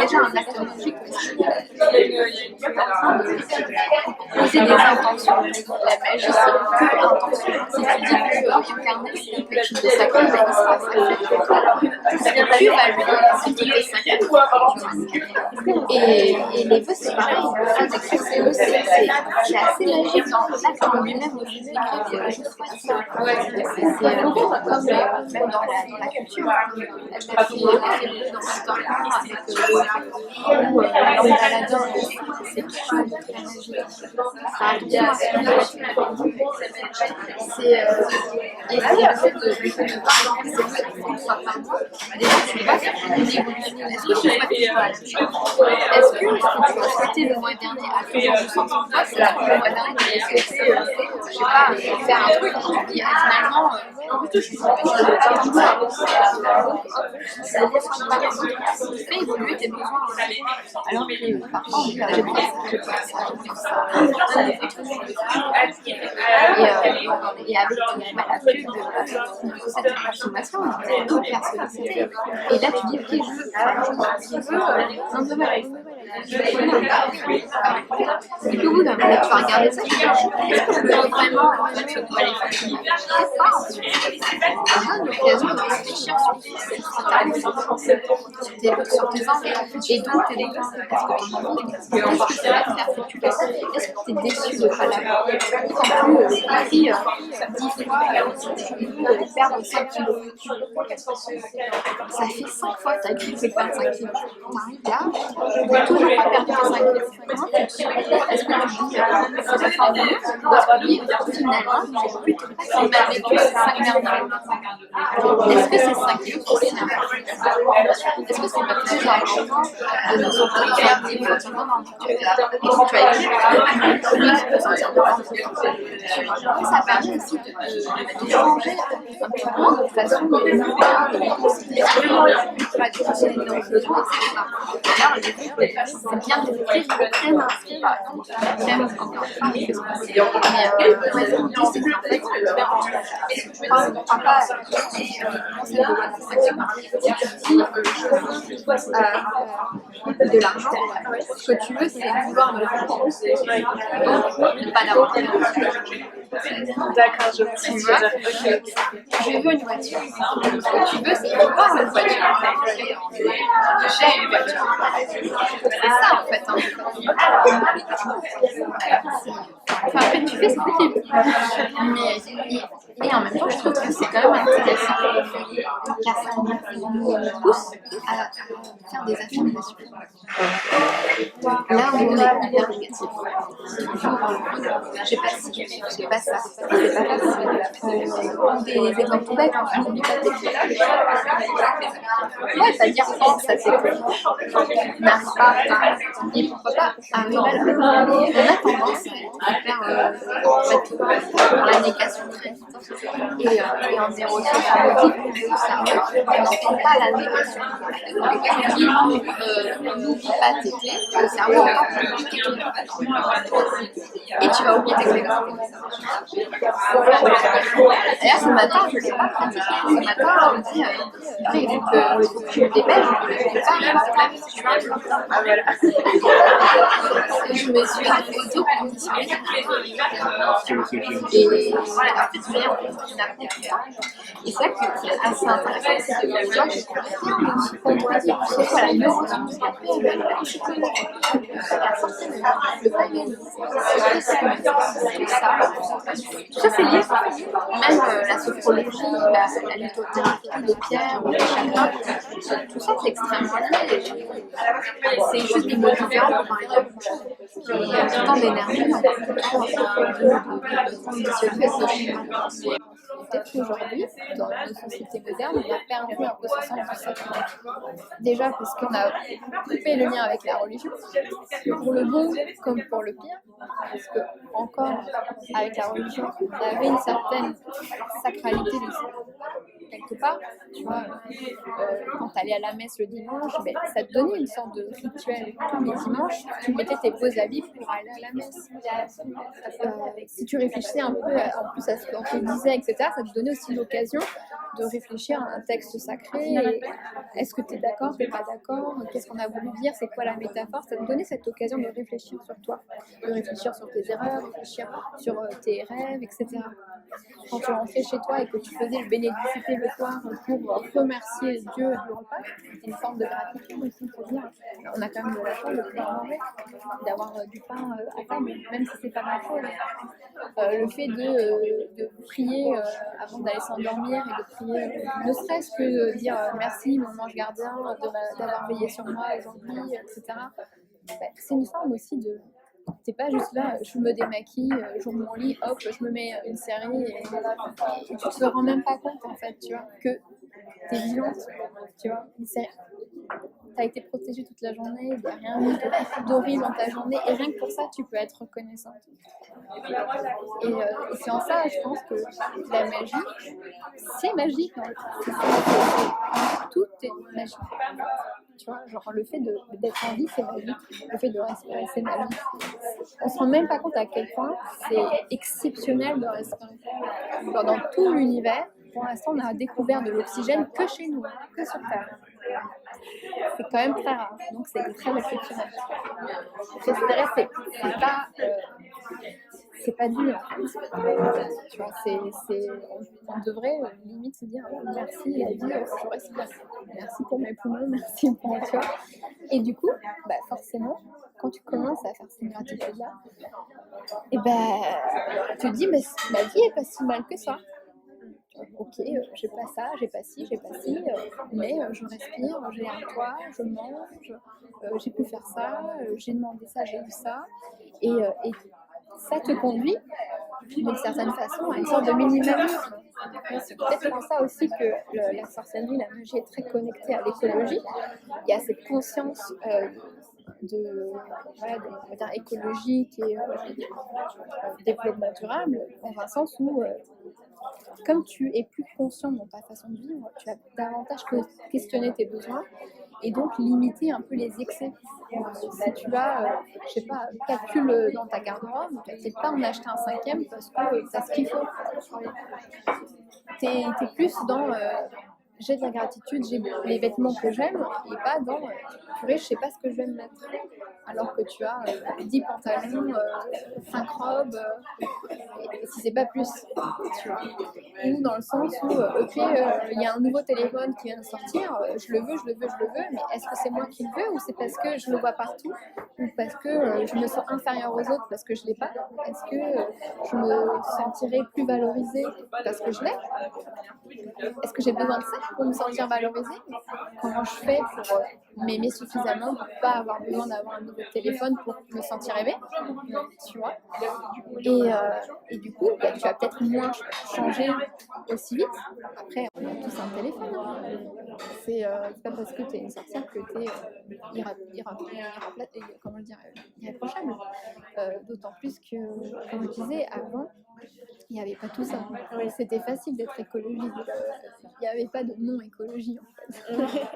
déjà un acte logique. Poser des intentions, la magie, c'est que intention. Si tu dis que tu veux incarner une petite de sa cause, il sera ça. Tu vas lui expliquer ça. Et les vœux, c'est pareil. Le fait d'écrire ses vœux, c'est assez magique. Dans l'acte en lui-même, je souhaite ça. C'est comme même dans la culture. Elle a fait le vœu dans l'histoire avec l'Aladin, c'est quelque chose de très magique. Attention à ce que c'est et le fait de soit par mois, déjà tu vas faire une évolution. Est-ce que tu souhaites que ce soit la même chose? Est-ce que ce que tu as souhaité le mois dernier a toujours du sens pour toi? C'est là que le mois dernier tu as souhaité, je sais pas, faire un truc et tu dis finalement c'est-à-dire que tu fais évoluer tes besoins. Alors que parfois on dit j'ai pas ça. Et avec la pub de cette consommation, on est hyper sollicité. Et là tu dis ok, je veux un nouvel iPhone. Et puis au bout d'un moment, tu vas regarder ça, tu vas est-ce que je peux vraiment ce nouvel iPhone? On a l'occasion de réfléchir sur tes envies et donc tes dépenses. Est-ce que tu as envie? Est-ce que ça va te faire satisfaire? Est-ce que tu es déçu de ne pas l'avoir? Quand tu écris 10 fois, perdre 5 kilos. Ça fait 5 fois que tu as écrit que 25 kilos. Tu arrives là, tu n'as toujours pas perdu 5 kilos. Comment tu te dis, est-ce que tu dis c'est la fin du mois? Ou est-ce que finalement, j'ai plus de pas si mal vécu ces 5 derniers mois? Est-ce que ces 5 kilos sont si importants? Est-ce que c'est pas plus important de nous sentir éventuellement dans le futur? Et si tu as écrit, tu peux sentir de l'enfant. Ça permet aussi de changer un petit peu de façon de considérer nos besoins, etc. D'ailleurs, c'est bien de l'écrire, il faut très m'inscrire, par exemple, même encore une fois, mais ce qu'on dit, c'est qu'en fait, on ne prend pas de l'argent, ce que tu veux, c'est vouloir de l'argent, donc ne pas l'avoir. D'accord, je vois. Tu vois, je veux une voiture. Ce que tu veux, c'est avoir une voiture. J'ai une voiture. C'est ça en fait. Enfin, après, tu fais ce que tu veux. Mais Et en même temps, je trouve que c'est quand même intéressant car ça nous pousse à faire des affirmations. Là où on est hyper négatif, c'est toujours j'ai pas ci, j'ai pas ça, c'est pas facile. Ou des exemples tout bêtes, je n'oublie pas tes clés. Ouais, pas dire pense à tes clés. N'arrive pas à faire. Et pourquoi pas arriver à le faire. On a tendance à faire dans la négation très vite. Et en zéro sur ça on n'entend pas la négation. Tu dis n'oublie pas tes clés, le cerveau entend tes clés. Et tu vas oublier tes clés. D'ailleurs, ce matin, je ne l'ai pas pratiqué. Ce matin, on me dit il faut que je me dépêche, je ne vais pas arriver à faire si tu vois. Je me suis auto-conditionnée. Et voilà, en fait, c'est et ça qui est assez intéressant, c'est que tu vois, je suis compris, que ce soit la neuroscience, la psychologie, la sorcellerie, le paganisme, tout ça c'est lié, même la sophrologie, la lithothérapie, les pierres, les chakras, tout ça c'est extrêmement lié. C'est juste des mots différents pour parler de la même chose. Et il y a tout le temps d'énergie, peut-être qu'aujourd'hui, dans nos sociétés modernes, on a perdu un peu ce sens du sacré. Déjà parce qu'on a coupé le lien avec la religion, pour le bon comme pour le pire, parce que encore avec la religion, on avait une certaine sacralité quelque part, tu vois, quand tu allais à la messe le dimanche, ben, ça te donnait une sorte de rituel. Tous les dimanches, tu mettais tes beaux habits pour aller à la messe. Si tu réfléchissais un peu en plus à ce qu'on te disait, etc., ça te donnait aussi l'occasion de réfléchir à un texte sacré. Est-ce que tu es d'accord, tu n'es pas d'accord, qu'est-ce qu'on a voulu dire, c'est quoi la métaphore. Ça te donnait cette occasion de réfléchir sur toi, de réfléchir sur tes erreurs, réfléchir sur tes rêves, etc. Quand tu rentrais chez toi et que tu faisais le bénédicité le soir pour remercier Dieu du repas, c'est une forme de gratitude aussi, pour dire on a quand même de la chance de pouvoir manger, d'avoir du pain à table, même si c'est pas grand chose. Le fait de prier avant d'aller s'endormir et de prier, ne serait-ce que de dire merci mon ange gardien d'avoir veillé sur moi aujourd'hui, etc. C'est une forme aussi de... T'es pas juste là, je me démaquille, j'ouvre mon lit, hop, je me mets une série et tu te rends même pas compte en fait, tu vois, que t'es vivante, tu vois, t'as été protégée toute la journée, il n'y a rien d'horrible dans ta journée et rien que pour ça tu peux être reconnaissante. Et c'est en ça, je pense que la magie, c'est magique, tout est magique. Tu vois, genre le fait d'être en vie, c'est magique. Le fait de respirer, c'est magique. On se rend même pas compte à quel point c'est exceptionnel de respirer. Genre, dans tout l'univers, pour l'instant, on a découvert de l'oxygène que chez nous, que sur Terre. C'est quand même très rare, donc c'est très exceptionnel. Respirer, c'est pas dur. Tu vois, on devrait limite se dire merci la vie, je respire. Merci pour mes poumons, merci pour toi. Et du coup, forcément, quand tu commences à faire cette gratitude-là, et tu te dis ma vie est pas si mal que ça. Ok, j'ai pas ça, j'ai pas ci, mais je respire, j'ai un toit, je mange, j'ai pu faire ça, j'ai demandé ça, j'ai eu ça, et ça te conduit d'une certaine façon à une sorte de minimalisme. C'est peut-être pour ça aussi que la sorcellerie, la magie est très connectée à l'écologie. Il y a cette conscience on va dire écologique et développement durable, dans un sens où comme tu es plus conscient dans ta façon de vivre, tu vas davantage questionner tes besoins et donc limiter un peu les excès. Si tu as, calcul dans ta garde-robe, tu vas peut-être pas en acheter un 5e parce que tu as ce qu'il faut. Tu es plus dans j'ai de la gratitude, j'ai les vêtements que j'aime, et pas dans purée, je sais pas ce que je vais me mettre. Alors que tu as 10 pantalons, 5 robes, et si c'est pas plus, tu vois. Ou dans le sens où, il y a un nouveau téléphone qui vient de sortir, je le veux, mais est-ce que c'est moi qui le veux ou c'est parce que je le vois partout ou parce que je me sens inférieure aux autres parce que je l'ai pas? Est-ce que je me sentirais plus valorisée parce que je l'ai? Est-ce que j'ai besoin de ça pour me sentir valorisée? Comment je fais pour m'aimer suffisamment pour pas avoir besoin d'avoir un nouveau téléphone pour me sentir aimée? Tu vois? Et du coup, tu vas peut-être moins changer aussi vite. Après, on a tous un téléphone. Hein. C'est pas parce que tu es une sorcière que tu es irréprochable. D'autant plus que, comme je disais, avant, il n'y avait pas tout ça. C'était facile d'être écologiste. Il n'y avait pas de non-écologie en fait.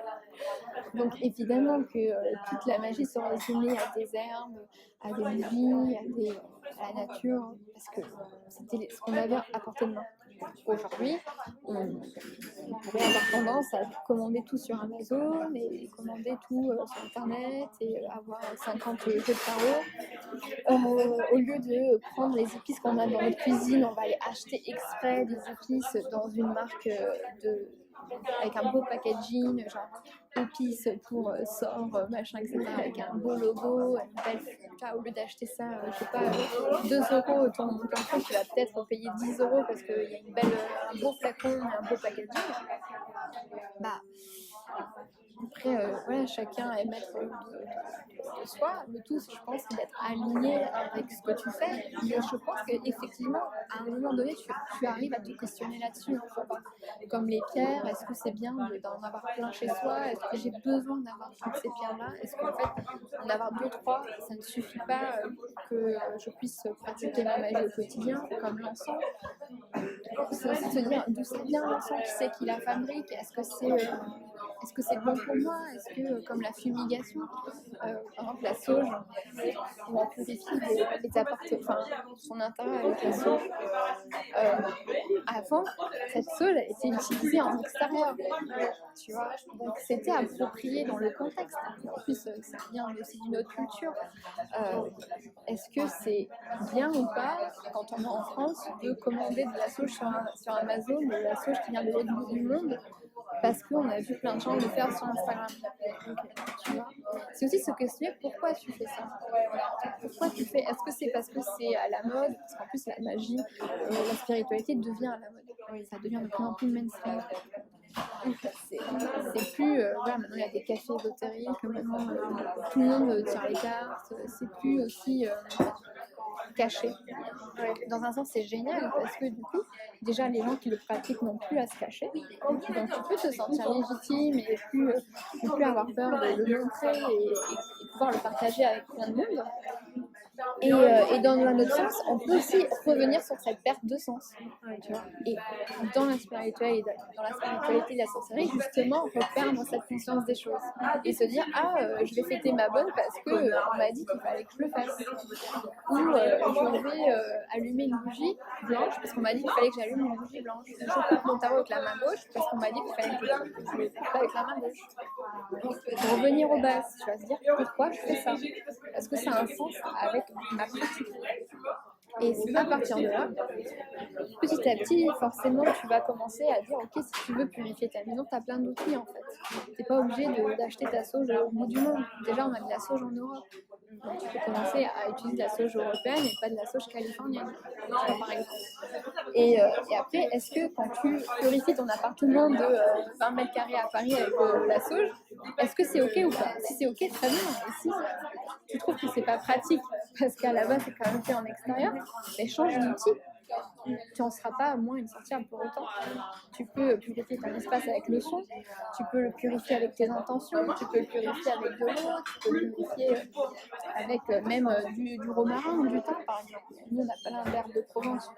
Donc évidemment que toute la magie se résumait à des herbes, à des bougies, à la nature, parce que c'était ce qu'on avait à portée de main. Aujourd'hui, on pourrait avoir tendance à commander tout sur Amazon et commander tout sur Internet et avoir 50 jeux de tarot. Au lieu de prendre les épices qu'on a dans notre cuisine, on va aller acheter exprès des épices dans une marque avec un beau packaging, genre épices pour sort, machin, etc. Avec un beau logo, une belle. Au lieu d'acheter ça, je sais pas, 2 euros, ton truc, tu vas peut-être payer 10 euros parce qu'il y a un beau flacon et un beau packaging. Bah, après, voilà, chacun est maître de soi. Le tout, je pense, c'est d'être aligné avec ce que tu fais. Mais je pense qu'effectivement, à un moment donné, tu arrives à te questionner là-dessus. Hein, comme les pierres, est-ce que c'est bien d'en avoir plein chez soi? Est-ce que j'ai besoin d'avoir toutes ces pierres-là? Est-ce qu'en fait, en avoir 2, 3, ça ne suffit pas que je puisse pratiquer ma magie au quotidien, comme l'encens? C'est aussi se dire d'où ça vient l'encens, qui c'est qui la fabrique? Est-ce que c'est bon pour moi? Est-ce que, comme la fumigation, par exemple la sauge, on purifie les appartements, enfin son intérieur avec la sauge. Avant, cette sauge a été utilisée en extérieur, tu vois. Donc c'était approprié dans le contexte. En plus, ça vient aussi d'une autre culture. Est-ce que c'est bien ou pas, quand on est en France, de commander de la sauge sur Amazon, de la sauge qui vient de l'autre bout du monde, parce qu'on a vu plein de gens le faire sur Instagram. Tu vois, c'est aussi se questionner pourquoi tu fais ça. Pourquoi tu fais? Est-ce que c'est parce que c'est à la mode? Parce qu'en plus la magie, la spiritualité devient à la mode. Ça devient de plus en plus mainstream. C'est plus voilà, maintenant il y a des cafés ésotériques, maintenant tout le monde tire les cartes, c'est plus aussi caché. Dans un sens c'est génial parce que du coup déjà les gens qui le pratiquent n'ont plus à se cacher, donc tu peux te sentir légitime et plus avoir peur de le montrer et pouvoir le partager avec plein de monde. Et dans un autre sens, on peut aussi revenir sur cette perte de sens. Tu vois. Et dans la spiritualité et la sorcellerie, justement, reperdre cette conscience des choses. Et se dire, je vais fêter ma bonne parce qu'on m'a dit qu'il fallait que je le fasse. Ou je vais allumer une bougie blanche parce qu'on m'a dit qu'il fallait que j'allume une bougie blanche. Je coupe mon tarot avec la main gauche parce qu'on m'a dit qu'il fallait que je le coupe avec la main gauche. Revenir aux bases, tu vas se dire pourquoi je fais ça. Est-ce que ça a un sens avec ma pratique? Et c'est à partir de là, petit à petit, forcément, tu vas commencer à dire, ok, si tu veux purifier ta maison, tu as plein d'outils en fait. Tu n'es pas obligé d'acheter ta sauge au bout du monde. Déjà, on a de la sauge en Europe. Donc, tu peux commencer à utiliser de la sauge européenne et pas de la sauge californienne, par exemple. Et après, est-ce que quand tu purifies ton appartement de 20 mètres carrés à Paris avec la sauge, est-ce que c'est ok ou pas? Si c'est ok, très bien. Et si tu trouves que c'est pas pratique, parce qu'à la base c'est quand même fait en extérieur, mais change d'outil. Tu n'en seras pas moins une sorcière pour autant. Tu peux purifier ton espace avec le son, tu peux le purifier avec tes intentions, tu peux le purifier avec de l'eau, tu peux le purifier avec même du romarin ou du thym par exemple. Nous on a plein d'herbes de Provence.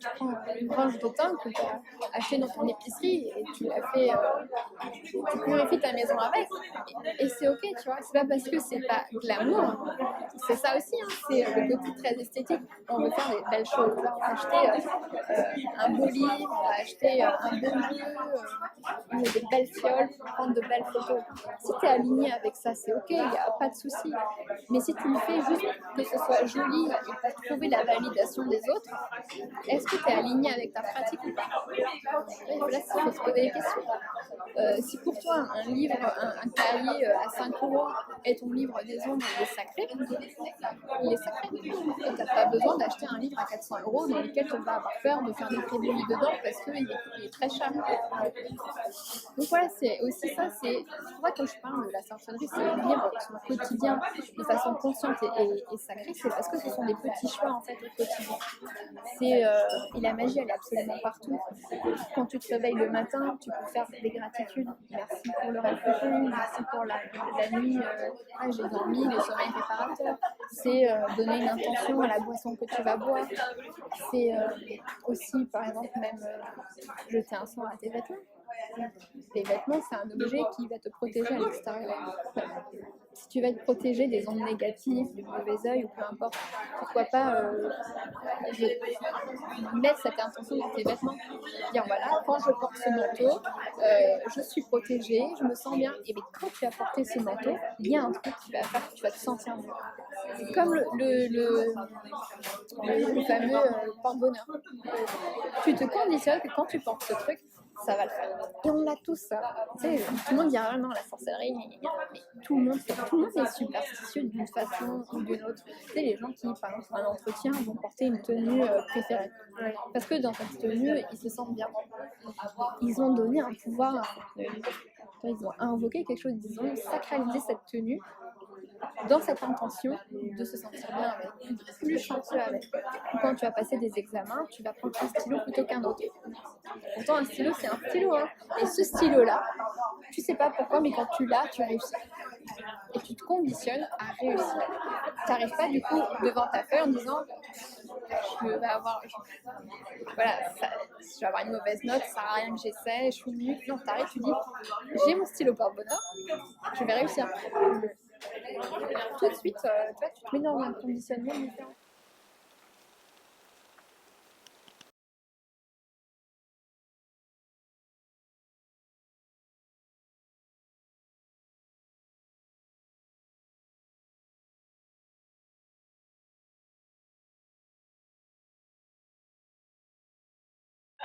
Tu prends une branche de thym que tu as acheté dans ton épicerie et tu l'as fait, tu purifies ta maison avec. Et c'est ok, tu vois. C'est pas parce que c'est pas glamour, c'est ça aussi, hein, c'est le côté très esthétique. On veut faire des belles choses. On va acheter acheter un beau livre, on va acheter un beau jeu, des belles fioles pour prendre de belles photos. Si tu es aligné avec ça, c'est ok, il n'y a pas de souci. Mais si tu le fais juste que ce soit joli et pour trouver la validation des autres, est-ce que tu es aligné avec ta pratique ou pas? Et là, il faut se poser des questions. Si pour toi, un livre, un cahier à 5 € est ton livre des ombres, il est sacré. Et tu n'as pas besoin d'acheter un livre à 400 € dans lequel tu vas avoir peur de faire des prévenus dedans parce qu'il est très cher. Donc voilà, c'est aussi ça, c'est pour ça que quand je parle de la sorcellerie, c'est vivre son quotidien de façon consciente et sacrée, c'est parce que ce sont des petits choix en fait au quotidien. Et la magie, elle est absolument partout. Quand tu te réveilles le matin, tu peux faire des gratitudes. Merci pour le rêve profond, merci pour la nuit, j'ai dormi, le sommeil réparateur. C'est donner une intention à la boisson que tu vas boire. C'est aussi, par exemple, même jeter un sort à tes vêtements. Les vêtements, c'est un objet qui va te protéger à l'extérieur. Si tu vas te protéger des ondes négatives, du mauvais œil ou peu importe, pourquoi pas mettre cette intention dans tes vêtements. Dire voilà, quand je porte ce manteau, je suis protégée, je me sens bien. Et bien quand tu as porté ce manteau, il y a un truc qui va faire que tu vas te sentir mieux. C'est comme le fameux porte-bonheur. Tu te conditionnes que quand tu portes ce truc, ça va le faire. Et on l'a tous, ça. Tu sais, tout le monde dira ah non, la sorcellerie, mais tout le monde est superstitieux d'une façon ou d'une autre. Tu sais, les gens qui, par exemple, pour un entretien, vont porter une tenue préférée. Parce que dans cette tenue, ils se sentent bien. Ils ont donné un pouvoir à cette tenue. Ils ont invoqué quelque chose, ils ont sacralisé cette tenue dans cette intention de se sentir bien avec, plus chanceux avec. Quand tu vas passer des examens, tu vas prendre un stylo plutôt qu'un autre. Pourtant, un stylo, c'est un stylo. Hein. Et ce stylo-là, tu sais pas pourquoi, mais quand tu l'as, tu réussis. Et tu te conditionnes à réussir. Tu n'arrives pas du coup devant ta feuille en disant je vais avoir, je vais avoir une mauvaise note, ça sert à rien que j'essaie, je suis nulle. Non, tu arrives, tu dis j'ai mon stylo porte-bonheur, je vais réussir. Tout de suite, tu vois, tu te mets dans un conditionnement différent.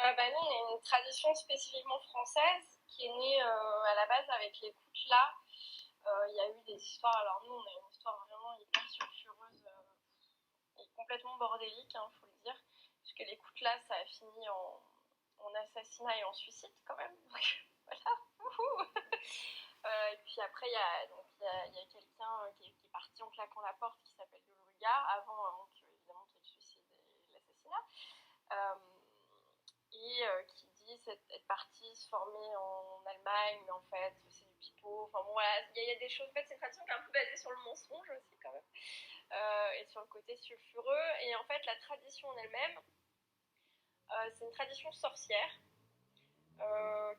Nous, on a une tradition spécifiquement française qui est née à la base avec les coutelas. Il y a eu des histoires, alors nous on a une histoire vraiment hyper sulfureuse et complètement bordélique, faut le dire, puisque les coutelas ça a fini en assassinat et en suicide quand même, donc voilà. Et puis après il y a quelqu'un qui est parti en claquant la porte qui s'appelle Yolruga, avant évidemment qu'il y ait le suicide et l'assassinat. Qui dit être parti se former en Allemagne, mais en fait c'est du pipeau. Enfin bon voilà, il y a des choses. En fait, c'est une tradition qui est un peu basée sur le mensonge aussi quand même, et sur le côté sulfureux. Et en fait, la tradition en elle-même, c'est une tradition sorcière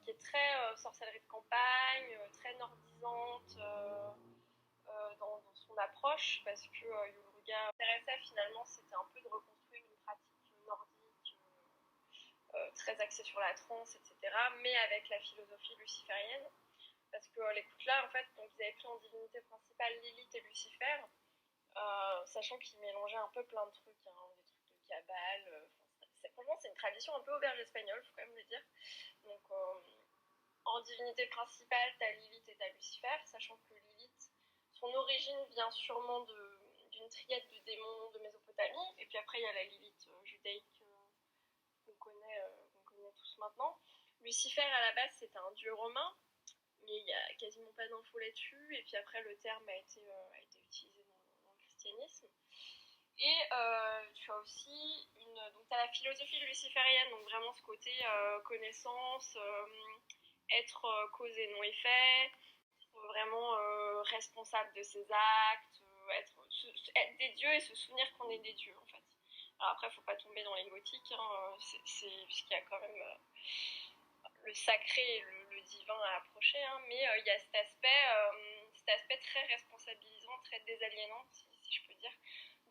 qui est très sorcellerie de campagne, très nordisante dans son approche, parce que Yolruga intéressait finalement, c'était un peu de reconstruire une pratique nordique. Très axée sur la trance, etc., mais avec la philosophie luciférienne, parce que les coutelas, en fait, donc, ils avaient pris en divinité principale Lilith et Lucifer, sachant qu'ils mélangeaient un peu plein de trucs, des trucs de cabale, franchement, c'est une tradition un peu auberge espagnole, faut quand même le dire. Donc, en divinité principale, t'as Lilith et t'as Lucifer, sachant que Lilith, son origine vient sûrement d'une triade de démons de Mésopotamie, et puis après, il y a la Lilith judaïque, qu'on connaît tous maintenant. Lucifer, à la base, c'était un dieu romain, mais il n'y a quasiment pas d'infos là-dessus, et puis après, le terme a été utilisé dans le christianisme. Et tu as aussi donc tu as la philosophie luciférienne, donc vraiment ce côté connaissance, être cause et non effet, vraiment responsable de ses actes, être des dieux et se souvenir qu'on est des dieux, en fait. Alors après, il ne faut pas tomber dans les gothiques, puisqu'il y a quand même le sacré et le divin à approcher, mais il y a cet aspect très responsabilisant, très désaliénant, si je peux dire,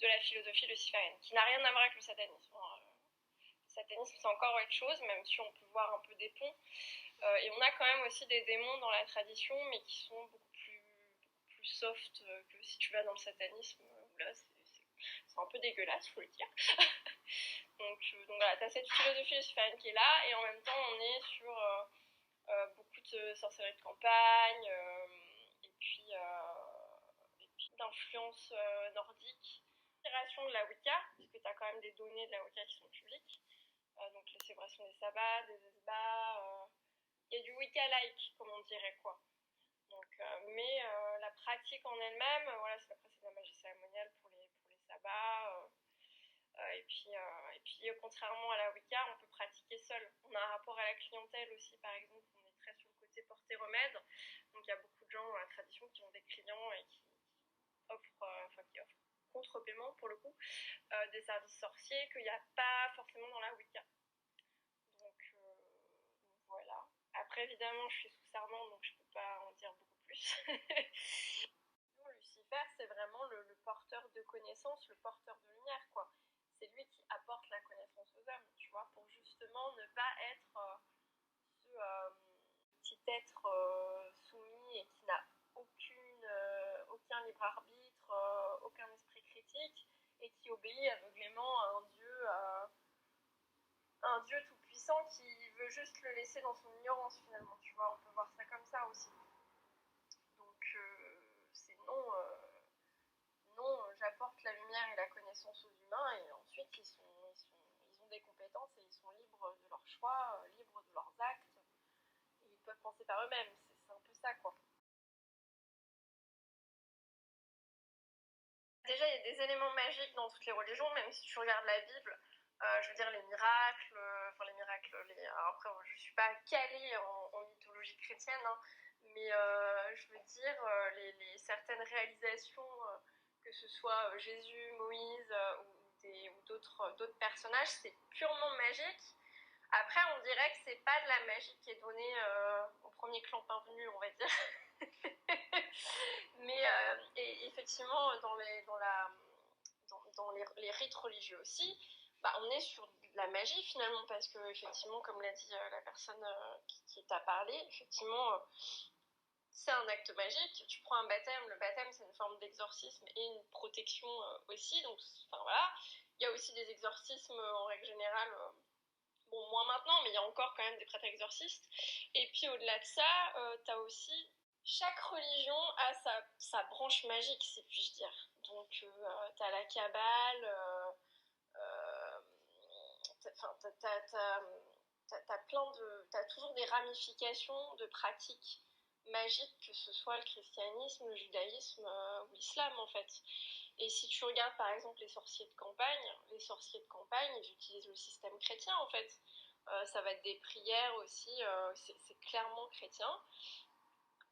de la philosophie luciférienne, qui n'a rien à voir avec le satanisme. satanisme, c'est encore autre chose, même si on peut voir un peu des ponts. Et on a quand même aussi des démons dans la tradition, mais qui sont beaucoup plus soft que si tu vas dans le satanisme, où là, c'est un peu dégueulasse, faut le dire. donc voilà, t'as cette philosophie luciférienne qui est là, et en même temps, on est sur beaucoup de sorcellerie de campagne, et puis d'influence nordique. L'inspiration de la Wicca, puisque t'as quand même des données de la Wicca qui sont publiques, donc les célébrations des sabbats, des esbats, il y a du Wicca-like, comme on dirait, quoi. Donc, mais la pratique en elle-même, voilà, c'est de la magie cérémoniale pour les sabbats. Et puis, contrairement à la Wicca, on peut pratiquer seul. On a un rapport à la clientèle aussi, par exemple, on est très sur le côté porter-remède. Donc, il y a beaucoup de gens dans la tradition qui ont des clients et qui offrent contre-paiement, pour le coup, des services sorciers qu'il n'y a pas forcément dans la Wicca. Donc voilà. Après, évidemment, je suis sous serment, donc je ne peux pas en dire beaucoup plus. Lucifer, c'est vraiment le porteur de connaissances, le porteur de lumière, quoi. C'est lui qui apporte la connaissance aux hommes, tu vois, pour justement ne pas être ce petit être soumis et qui n'a aucun libre arbitre, aucun esprit critique, et qui obéit aveuglément à un dieu tout-puissant qui veut juste le laisser dans son ignorance, finalement, tu vois, on peut voir ça comme ça aussi. Donc c'est non, j'apporte la lumière et la connaissance aux humains, et ensuite ils ont des compétences et ils sont libres de leurs choix, libres de leurs actes, et ils peuvent penser par eux-mêmes, c'est un peu ça, quoi. Déjà, il y a des éléments magiques dans toutes les religions, même si tu regardes la Bible, je veux dire les miracles, alors après, je ne suis pas calée en mythologie chrétienne, hein, mais je veux dire, les certaines réalisations, que ce soit Jésus, Moïse ou d'autres personnages, c'est purement magique. Après, on dirait que c'est pas de la magie qui est donnée au premier clampin venu, on va dire. Mais et effectivement, dans les rites religieux aussi, bah, on est sur de la magie finalement, parce que effectivement, comme l'a dit la personne qui t'a parlé, effectivement, c'est un acte magique. Tu prends un baptême, le baptême c'est une forme d'exorcisme et une protection aussi, donc enfin voilà. Il y a aussi des exorcismes en règle générale. Bon, moins maintenant, mais il y a encore quand même des prêtres exorcistes. Et puis au-delà de ça, t'as aussi... Chaque religion a sa branche magique, si puis-je dire. Donc t'as la Kabbale, t'as toujours des ramifications de pratiques magiques, que ce soit le christianisme, le judaïsme ou l'islam en fait. Et si tu regardes par exemple les sorciers de campagne, ils utilisent le système chrétien en fait. Ça va être des prières aussi, c'est clairement chrétien,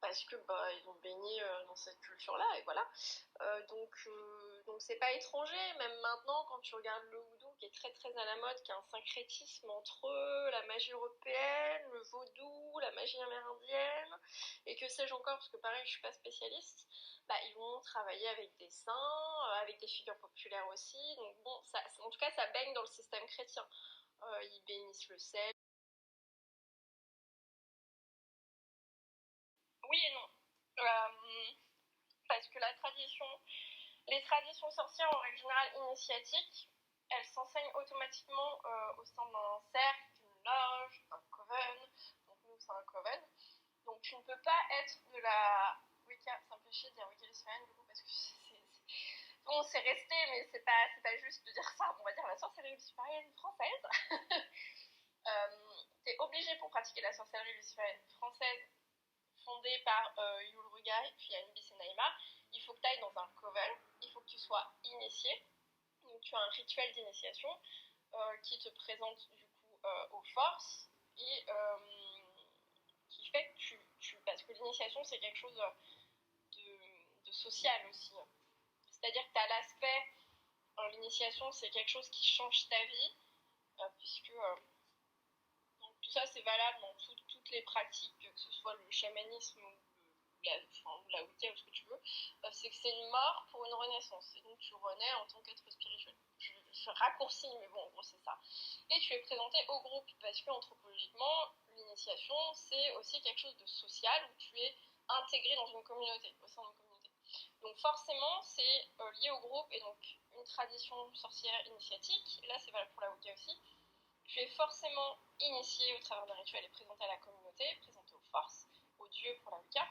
parce que bah, ils ont baigné dans cette culture-là, et voilà. Donc c'est pas étranger, même maintenant quand tu regardes le houdou qui est très très à la mode, qui a un syncrétisme entre la magie européenne, le vaudou, la magie amérindienne, et que sais-je encore, parce que pareil je suis pas spécialiste, bah, ils vont travailler avec des saints, avec des figures populaires aussi, donc bon, en tout cas ça baigne dans le système chrétien. Ils bénissent le sel. Oui et non. Parce que les traditions sorcières en règle générale initiatiques, elles s'enseignent automatiquement au sein d'un cercle, d'une loge, d'un coven. Donc nous c'est un coven. Donc tu ne peux pas être de la Wicca, ça me fait chier de dire Wicca luciférienne du coup, parce que bon, c'est resté, mais c'est pas juste de dire ça, on va dire la sorcellerie luciférienne française. T'es obligé pour pratiquer la sorcellerie luciférienne française, fondée par Yul Ruga et puis Anubis et Naïma, il faut que tu ailles dans un coven, il faut que tu sois initié, donc tu as un rituel d'initiation qui te présente du coup aux forces et qui fait que parce que l'initiation c'est quelque chose de social aussi. C'est-à-dire que tu as l'aspect, l'initiation c'est quelque chose qui change ta vie, puisque donc, tout ça c'est valable dans toutes les pratiques, que ce soit le chamanisme ou la Wicca ou ce que tu veux, c'est que c'est une mort pour une renaissance, et donc tu renais en tant qu'être spirituel. Je je raccourcis, mais bon, en gros, c'est ça. Et tu es présenté au groupe parce que anthropologiquement, l'initiation, c'est aussi quelque chose de social où tu es intégré dans une communauté, au sein d'une communauté. Donc forcément, c'est lié au groupe et donc une tradition sorcière initiatique. Et là, c'est valable pour la Wicca aussi. Tu es forcément initié au travers d'un rituel et présenté à la communauté, présenté aux forces, aux dieux pour la Wicca.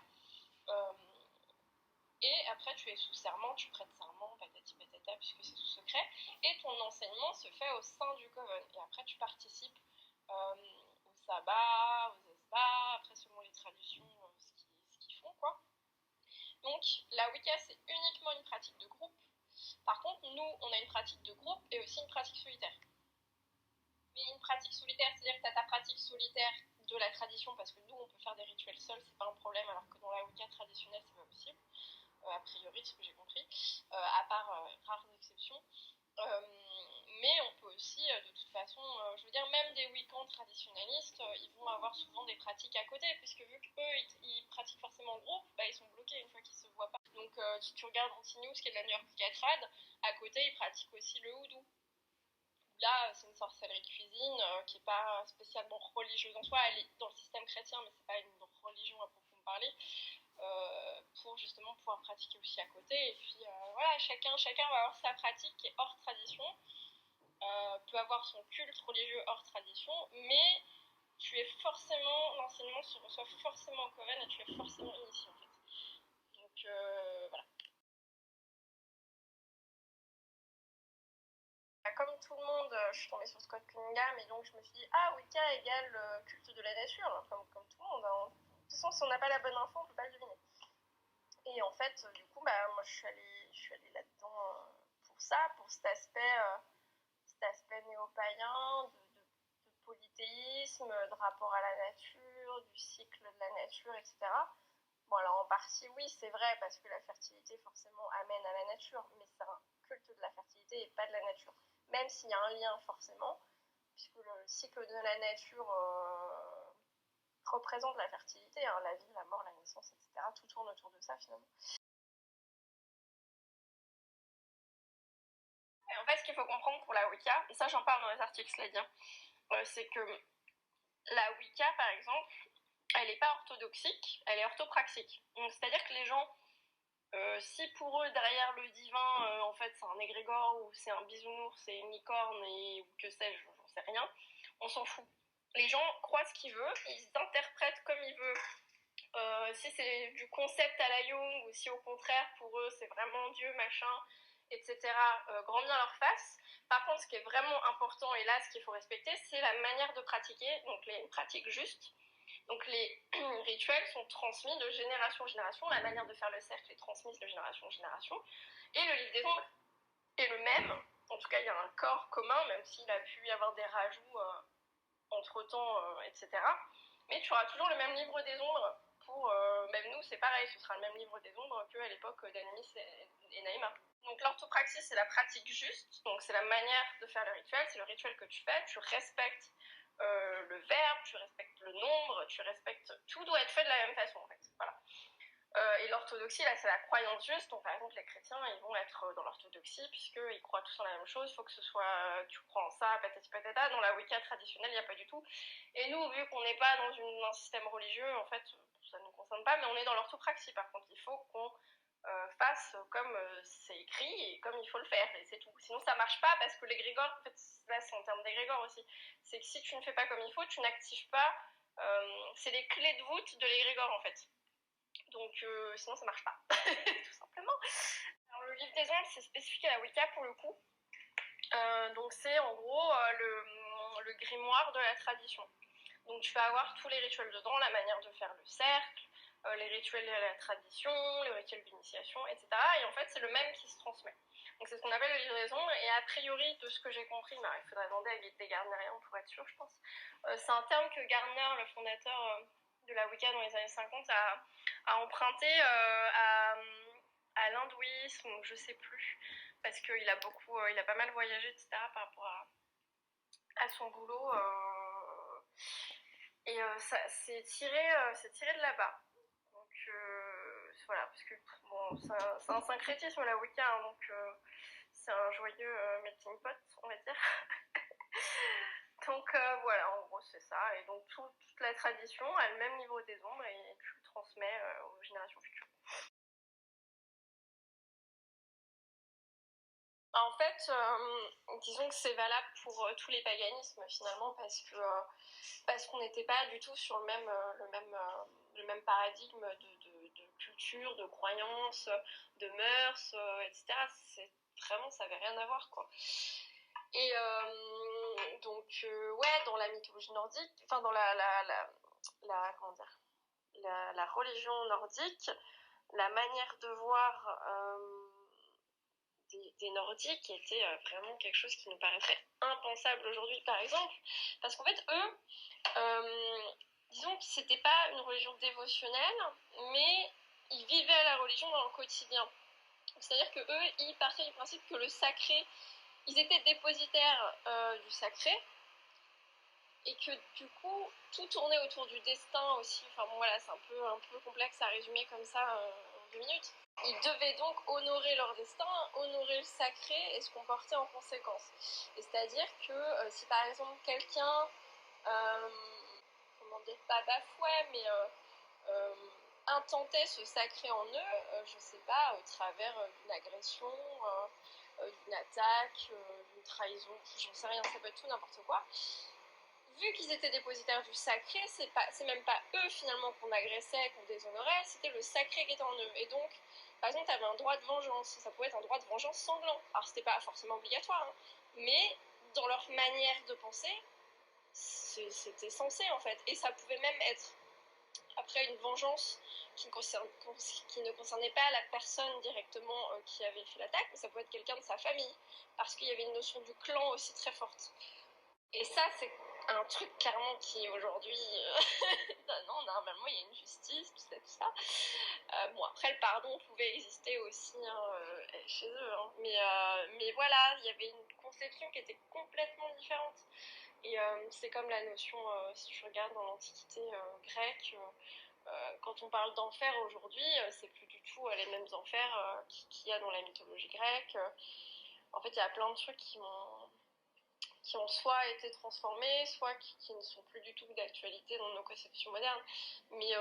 Et après, tu es sous serment, tu prêtes serment, patati patata, puisque c'est sous secret. Et ton enseignement se fait au sein du coven. Et après, tu participes au sabbat, aux esbats, après, selon les traditions, ce qu'ils font, quoi. Donc, la Wicca, c'est uniquement une pratique de groupe. Par contre, nous, on a une pratique de groupe et aussi une pratique solitaire. Mais une pratique solitaire, c'est-à-dire que tu as ta pratique solitaire de la tradition, parce que nous, on peut faire des rituels seuls, c'est pas un problème, alors que dans la Wicca traditionnelle, c'est pas possible. A priori, ce que j'ai compris, à part rares exceptions. Mais on peut aussi, de toute façon, je veux dire, même des Wiccans traditionnalistes, ils vont avoir souvent des pratiques à côté, puisque vu qu'eux, ils pratiquent forcément en groupe, bah, ils sont bloqués une fois qu'ils se voient pas. Donc, si tu regardes Antinews, qui est de la New York Trad, à côté, ils pratiquent aussi le houdou. Là, c'est une sorcellerie de cuisine qui n'est pas spécialement religieuse en soi, elle est dans le système chrétien, mais c'est pas une religion à proprement parler. Pour justement pouvoir pratiquer aussi à côté. Et puis voilà, chacun va avoir sa pratique qui est hors tradition, peut avoir son culte religieux hors tradition, mais tu es forcément, l'enseignement se reçoit forcément au coven et tu es forcément initié en fait. Donc voilà. Comme tout le monde, je suis tombée sur Scott Cunningham et donc je me suis dit, ah, Wicca égale culte de la nature, comme tout le monde. Hein. De toute façon, si on n'a pas la bonne info, on ne peut pas le deviner. Et en fait, du coup, bah, moi, je suis allée là-dedans pour ça, pour cet aspect néo-païen, de polythéisme, de rapport à la nature, du cycle de la nature, etc. Bon, alors en partie, oui, c'est vrai, parce que la fertilité, forcément, amène à la nature, mais c'est un culte de la fertilité et pas de la nature. Même s'il y a un lien, forcément, puisque le cycle de la nature représente la fertilité, hein, la vie, la mort, la naissance, etc. Tout tourne autour de ça, finalement. Et en fait, ce qu'il faut comprendre pour la Wicca, et ça j'en parle dans les articles, cela dit, c'est que la Wicca, par exemple, elle n'est pas orthodoxique, elle est orthopraxique. Donc, c'est-à-dire que les gens, si pour eux, derrière le divin, en fait, c'est un égrégore, ou c'est un bisounours, c'est une licorne, ou que sais-je, j'en sais rien, on s'en fout. Les gens croient ce qu'ils veulent, ils interprètent comme ils veulent. Si c'est du concept à la Jung, ou si au contraire, pour eux, c'est vraiment Dieu, machin, etc., grand bien leur face. Par contre, ce qui est vraiment important, et là, ce qu'il faut respecter, c'est la manière de pratiquer, donc les pratiques justes. Donc les rituels sont transmis de génération en génération, la manière de faire le cercle est transmise de génération en génération, et le livre des ombres est le même. En tout cas, il y a un corps commun, même s'il a pu y avoir des rajouts entre-temps, etc. Mais tu auras toujours le même livre des ombres. Même nous, c'est pareil, ce sera le même livre des ombres qu'à l'époque d'Animis et Naïma. Donc l'orthopraxie, c'est la pratique juste, donc c'est la manière de faire le rituel, c'est le rituel que tu fais, tu respectes le verbe, tu respectes le nombre, tu respectes... Tout doit être fait de la même façon, en fait. Voilà. Et l'orthodoxie, là, c'est la croyance juste. Donc, par exemple, les chrétiens, ils vont être dans l'orthodoxie, puisqu'ils croient tous en la même chose. Il faut que ce soit... tu crois en ça, patati patata. Dans la Wicca traditionnelle, il n'y a pas du tout. Et nous, vu qu'on n'est pas dans un système religieux, en fait, ça ne nous concerne pas, mais on est dans l'orthopraxie, par contre. Il faut qu'on fasse comme c'est écrit et comme il faut le faire, et c'est tout. Sinon, ça marche pas, parce que l'égrégore, en fait, là, c'est en termes d'égrégore aussi. C'est que si tu ne fais pas comme il faut, tu n'actives pas... c'est les clés de voûte de l'égrégore, en fait. Donc sinon ça marche pas, tout simplement. Alors le livre des ombres, c'est spécifique à la Wicca pour le coup. Donc c'est en gros le grimoire de la tradition. Donc tu vas avoir tous les rituels dedans, la manière de faire le cercle, les rituels de la tradition, les rituels d'initiation, etc. Et en fait c'est le même qui se transmet. Donc c'est ce qu'on appelle le livre des ombres, et a priori de ce que j'ai compris, il faudrait demander à des Gardneriens pour être sûr, je pense. C'est un terme que Gardner, le fondateur de la Wicca dans les années 50, a emprunté à l'hindouisme, ou je sais plus, parce qu'il a pas mal voyagé, etc. par rapport à son boulot. Et c'est tiré de là-bas. Donc voilà, parce que bon, c'est un syncrétisme la Wicca, hein, donc c'est un joyeux melting pot, on va dire. Donc voilà, en gros c'est ça. Et donc toute la tradition a le même niveau des ombres et tu le transmets aux générations futures. En fait, disons que c'est valable pour tous les paganismes finalement parce qu'on n'était pas du tout sur le même paradigme de culture, de croyance, de mœurs, etc. Vraiment, ça n'avait rien à voir, quoi. Et donc, ouais, dans la mythologie nordique, enfin dans comment dire, la religion nordique, la manière de voir des Nordiques était vraiment quelque chose qui nous paraîtrait impensable aujourd'hui, par exemple. Parce qu'en fait, eux, disons que c'était pas une religion dévotionnelle, mais ils vivaient la religion dans le quotidien. C'est-à-dire que eux, ils partaient du principe que le sacré, ils étaient dépositaires du sacré, et que du coup, tout tournait autour du destin aussi. Enfin bon, voilà, c'est un peu complexe à résumer comme ça en 2 minutes. Ils devaient donc honorer leur destin, honorer le sacré et se comporter en conséquence. Et c'est-à-dire que si par exemple quelqu'un, comment dire, pas bafouait, mais intentait ce sacré en eux, je sais pas, au travers d'une agression, d'une attaque, d'une trahison, j'en sais rien, ça peut être tout n'importe quoi. Vu qu'ils étaient dépositaires du sacré, c'est même pas eux finalement qu'on agressait, qu'on déshonorait, c'était le sacré qui était en eux. Et donc, par exemple, tu avais un droit de vengeance, ça pouvait être un droit de vengeance sanglant. Alors c'était pas forcément obligatoire, hein, mais dans leur manière de penser, c'était censé en fait. Et ça pouvait même être après une vengeance qui ne concernait pas la personne directement qui avait fait l'attaque, mais ça pouvait être quelqu'un de sa famille, parce qu'il y avait une notion du clan aussi très forte. Et ça, c'est un truc clairement qui aujourd'hui, non, normalement il y a une justice, tout ça. Bon, après le pardon pouvait exister aussi chez eux, hein. Mais voilà, il y avait une conception qui était complètement différente. Et c'est comme la notion, si tu regardes dans l'Antiquité grecque, quand on parle d'enfer aujourd'hui, c'est plus du tout les mêmes enfers qu'il y a dans la mythologie grecque. En fait, il y a plein de trucs qui ont soit été transformés, soit qui ne sont plus du tout d'actualité dans nos conceptions modernes. Mais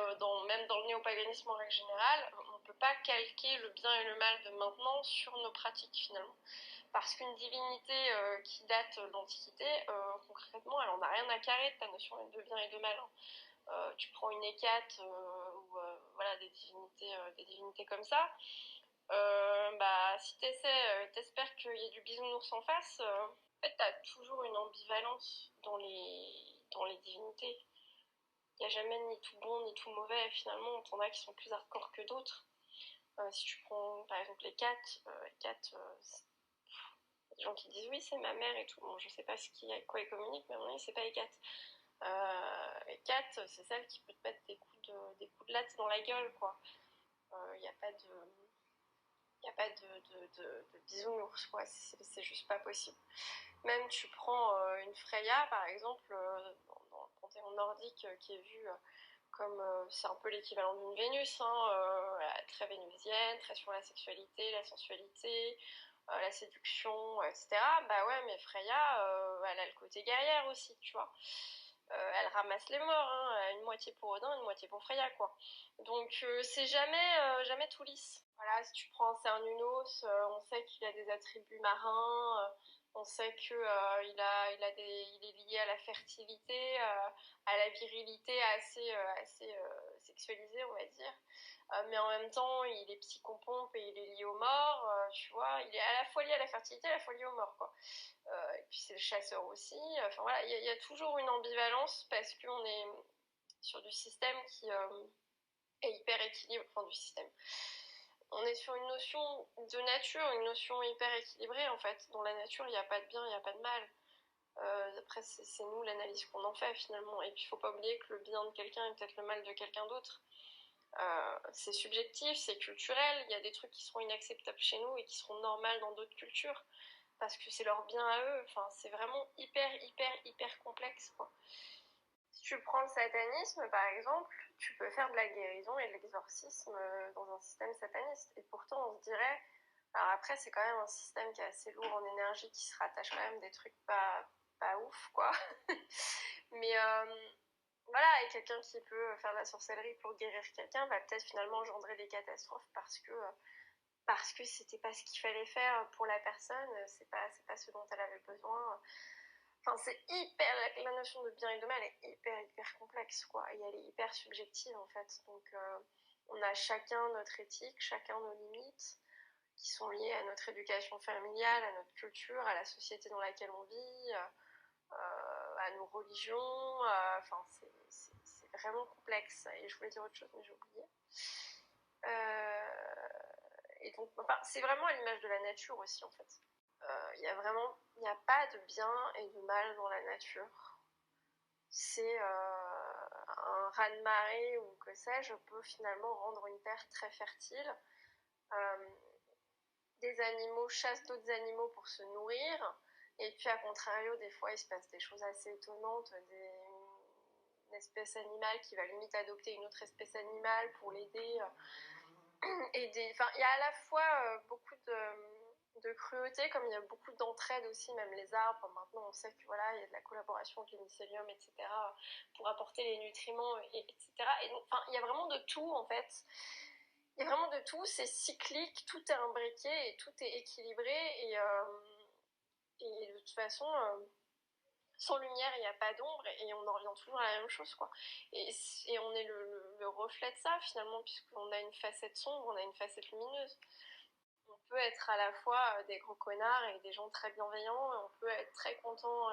même dans le néopaganisme en règle générale, on ne peut pas calquer le bien et le mal de maintenant sur nos pratiques finalement. Parce qu'une divinité qui date de l'Antiquité, concrètement, elle en a rien à carrer de ta notion de bien et de mal. Hein. Tu prends une Hécate ou voilà, des divinités comme ça, si t'espères qu'il y ait du bisounours en face, en fait, t'as toujours une ambivalence dans les divinités. Il n'y a jamais ni tout bon ni tout mauvais. Finalement, t'en as qui sont plus hardcore que d'autres. Si tu prends par exemple les Hécate, des gens qui disent oui, c'est ma mère et tout. Bon, je sais pas quoi ils communiquent, mais à mon avis, c'est pas Hécate. Hécate, c'est celle qui peut te mettre des coups de latte dans la gueule, quoi. Il n'y a pas de bisounours, quoi. C'est juste pas possible. Même tu prends une Freya, par exemple, dans le panthéon nordique, qui est vue comme c'est un peu l'équivalent d'une Vénus, hein, très vénusienne, très sur la sexualité, la sensualité, la séduction, etc. Bah ouais, mais Freya, elle a le côté guerrière aussi, tu vois. Elle ramasse les morts, hein, une moitié pour Odin, une moitié pour Freya, quoi. Donc c'est jamais tout lisse. Voilà, si tu prends Cernunnos, on sait qu'il a des attributs marins, on sait qu'il il est lié à la fertilité, à la virilité assez sexualisée, on va dire. Mais en même temps, il est psychompompe et il est lié aux morts, tu vois. Il est à la fois lié à la fertilité, à la fois lié aux morts, quoi. Et puis c'est le chasseur aussi. Enfin voilà, il y a toujours une ambivalence parce qu'on est sur du système qui est hyper équilibré, enfin du système. On est sur une notion de nature, une notion hyper équilibrée en fait. Dans la nature, il n'y a pas de bien, il n'y a pas de mal. Après, c'est nous l'analyse qu'on en fait finalement. Et puis, il ne faut pas oublier que le bien de quelqu'un est peut-être le mal de quelqu'un d'autre. C'est subjectif, c'est culturel. Il y a des trucs qui seront inacceptables chez nous et qui seront normaux dans d'autres cultures parce que c'est leur bien à eux. Enfin, c'est vraiment hyper complexe, quoi. Si tu prends le satanisme, par exemple, tu peux faire de la guérison et de l'exorcisme dans un système sataniste. Et pourtant, on se dirait, Alors après, c'est quand même un système qui est assez lourd en énergie, qui se rattache quand même des trucs pas ouf, quoi. Mais voilà, et quelqu'un qui peut faire de la sorcellerie pour guérir quelqu'un va peut-être finalement engendrer des catastrophes parce que c'était pas ce qu'il fallait faire pour la personne, c'est pas ce dont elle avait besoin. Enfin, c'est hyper, la notion de bien et de mal est hyper complexe, quoi, et elle est hyper subjective, en fait. Donc, on a chacun notre éthique, chacun nos limites, qui sont liées à notre éducation familiale, à notre culture, à la société dans laquelle on vit, à nos religions. Enfin, c'est vraiment complexe. Et je voulais dire autre chose, mais j'ai oublié. Et donc, enfin, c'est vraiment à l'image de la nature aussi, en fait. Il n'y a pas de bien et de mal dans la nature. C'est un raz-de-marée ou que sais-je peut finalement rendre une terre très fertile. Des animaux chassent d'autres animaux pour se nourrir. Et puis, à contrario, des fois, il se passe des choses assez étonnantes. Une espèce animale qui va limite adopter une autre espèce animale pour l'aider. Enfin, il y a à la fois beaucoup de cruauté, comme il y a beaucoup d'entraide aussi, même les arbres. Maintenant, on sait que voilà, il y a de la collaboration avec les mycéliums, etc., pour apporter les nutriments, etc. Et donc, enfin, il y a vraiment de tout, en fait. Il y a vraiment de tout, c'est cyclique, tout est imbriqué et tout est équilibré. Et de toute façon, sans lumière, il n'y a pas d'ombre et on en revient toujours à la même chose, quoi. Et on est le reflet de ça, finalement, puisqu'on a une facette sombre, on a une facette lumineuse. On peut être à la fois des gros connards et des gens très bienveillants, et on peut être très content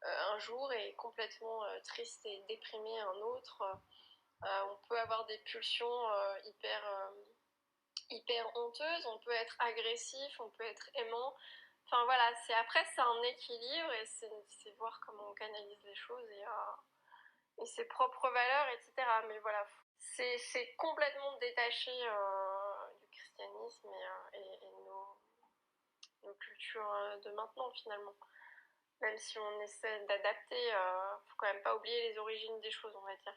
un jour et complètement triste et déprimé un autre. On peut avoir des pulsions hyper honteuses, on peut être agressif, on peut être aimant. Enfin voilà, c'est un équilibre et c'est voir comment on canalise les choses et ses propres valeurs, etc. Mais voilà, c'est complètement détaché du christianisme et nos cultures de maintenant, finalement. Même si on essaie d'adapter, faut quand même pas oublier les origines des choses, on va dire.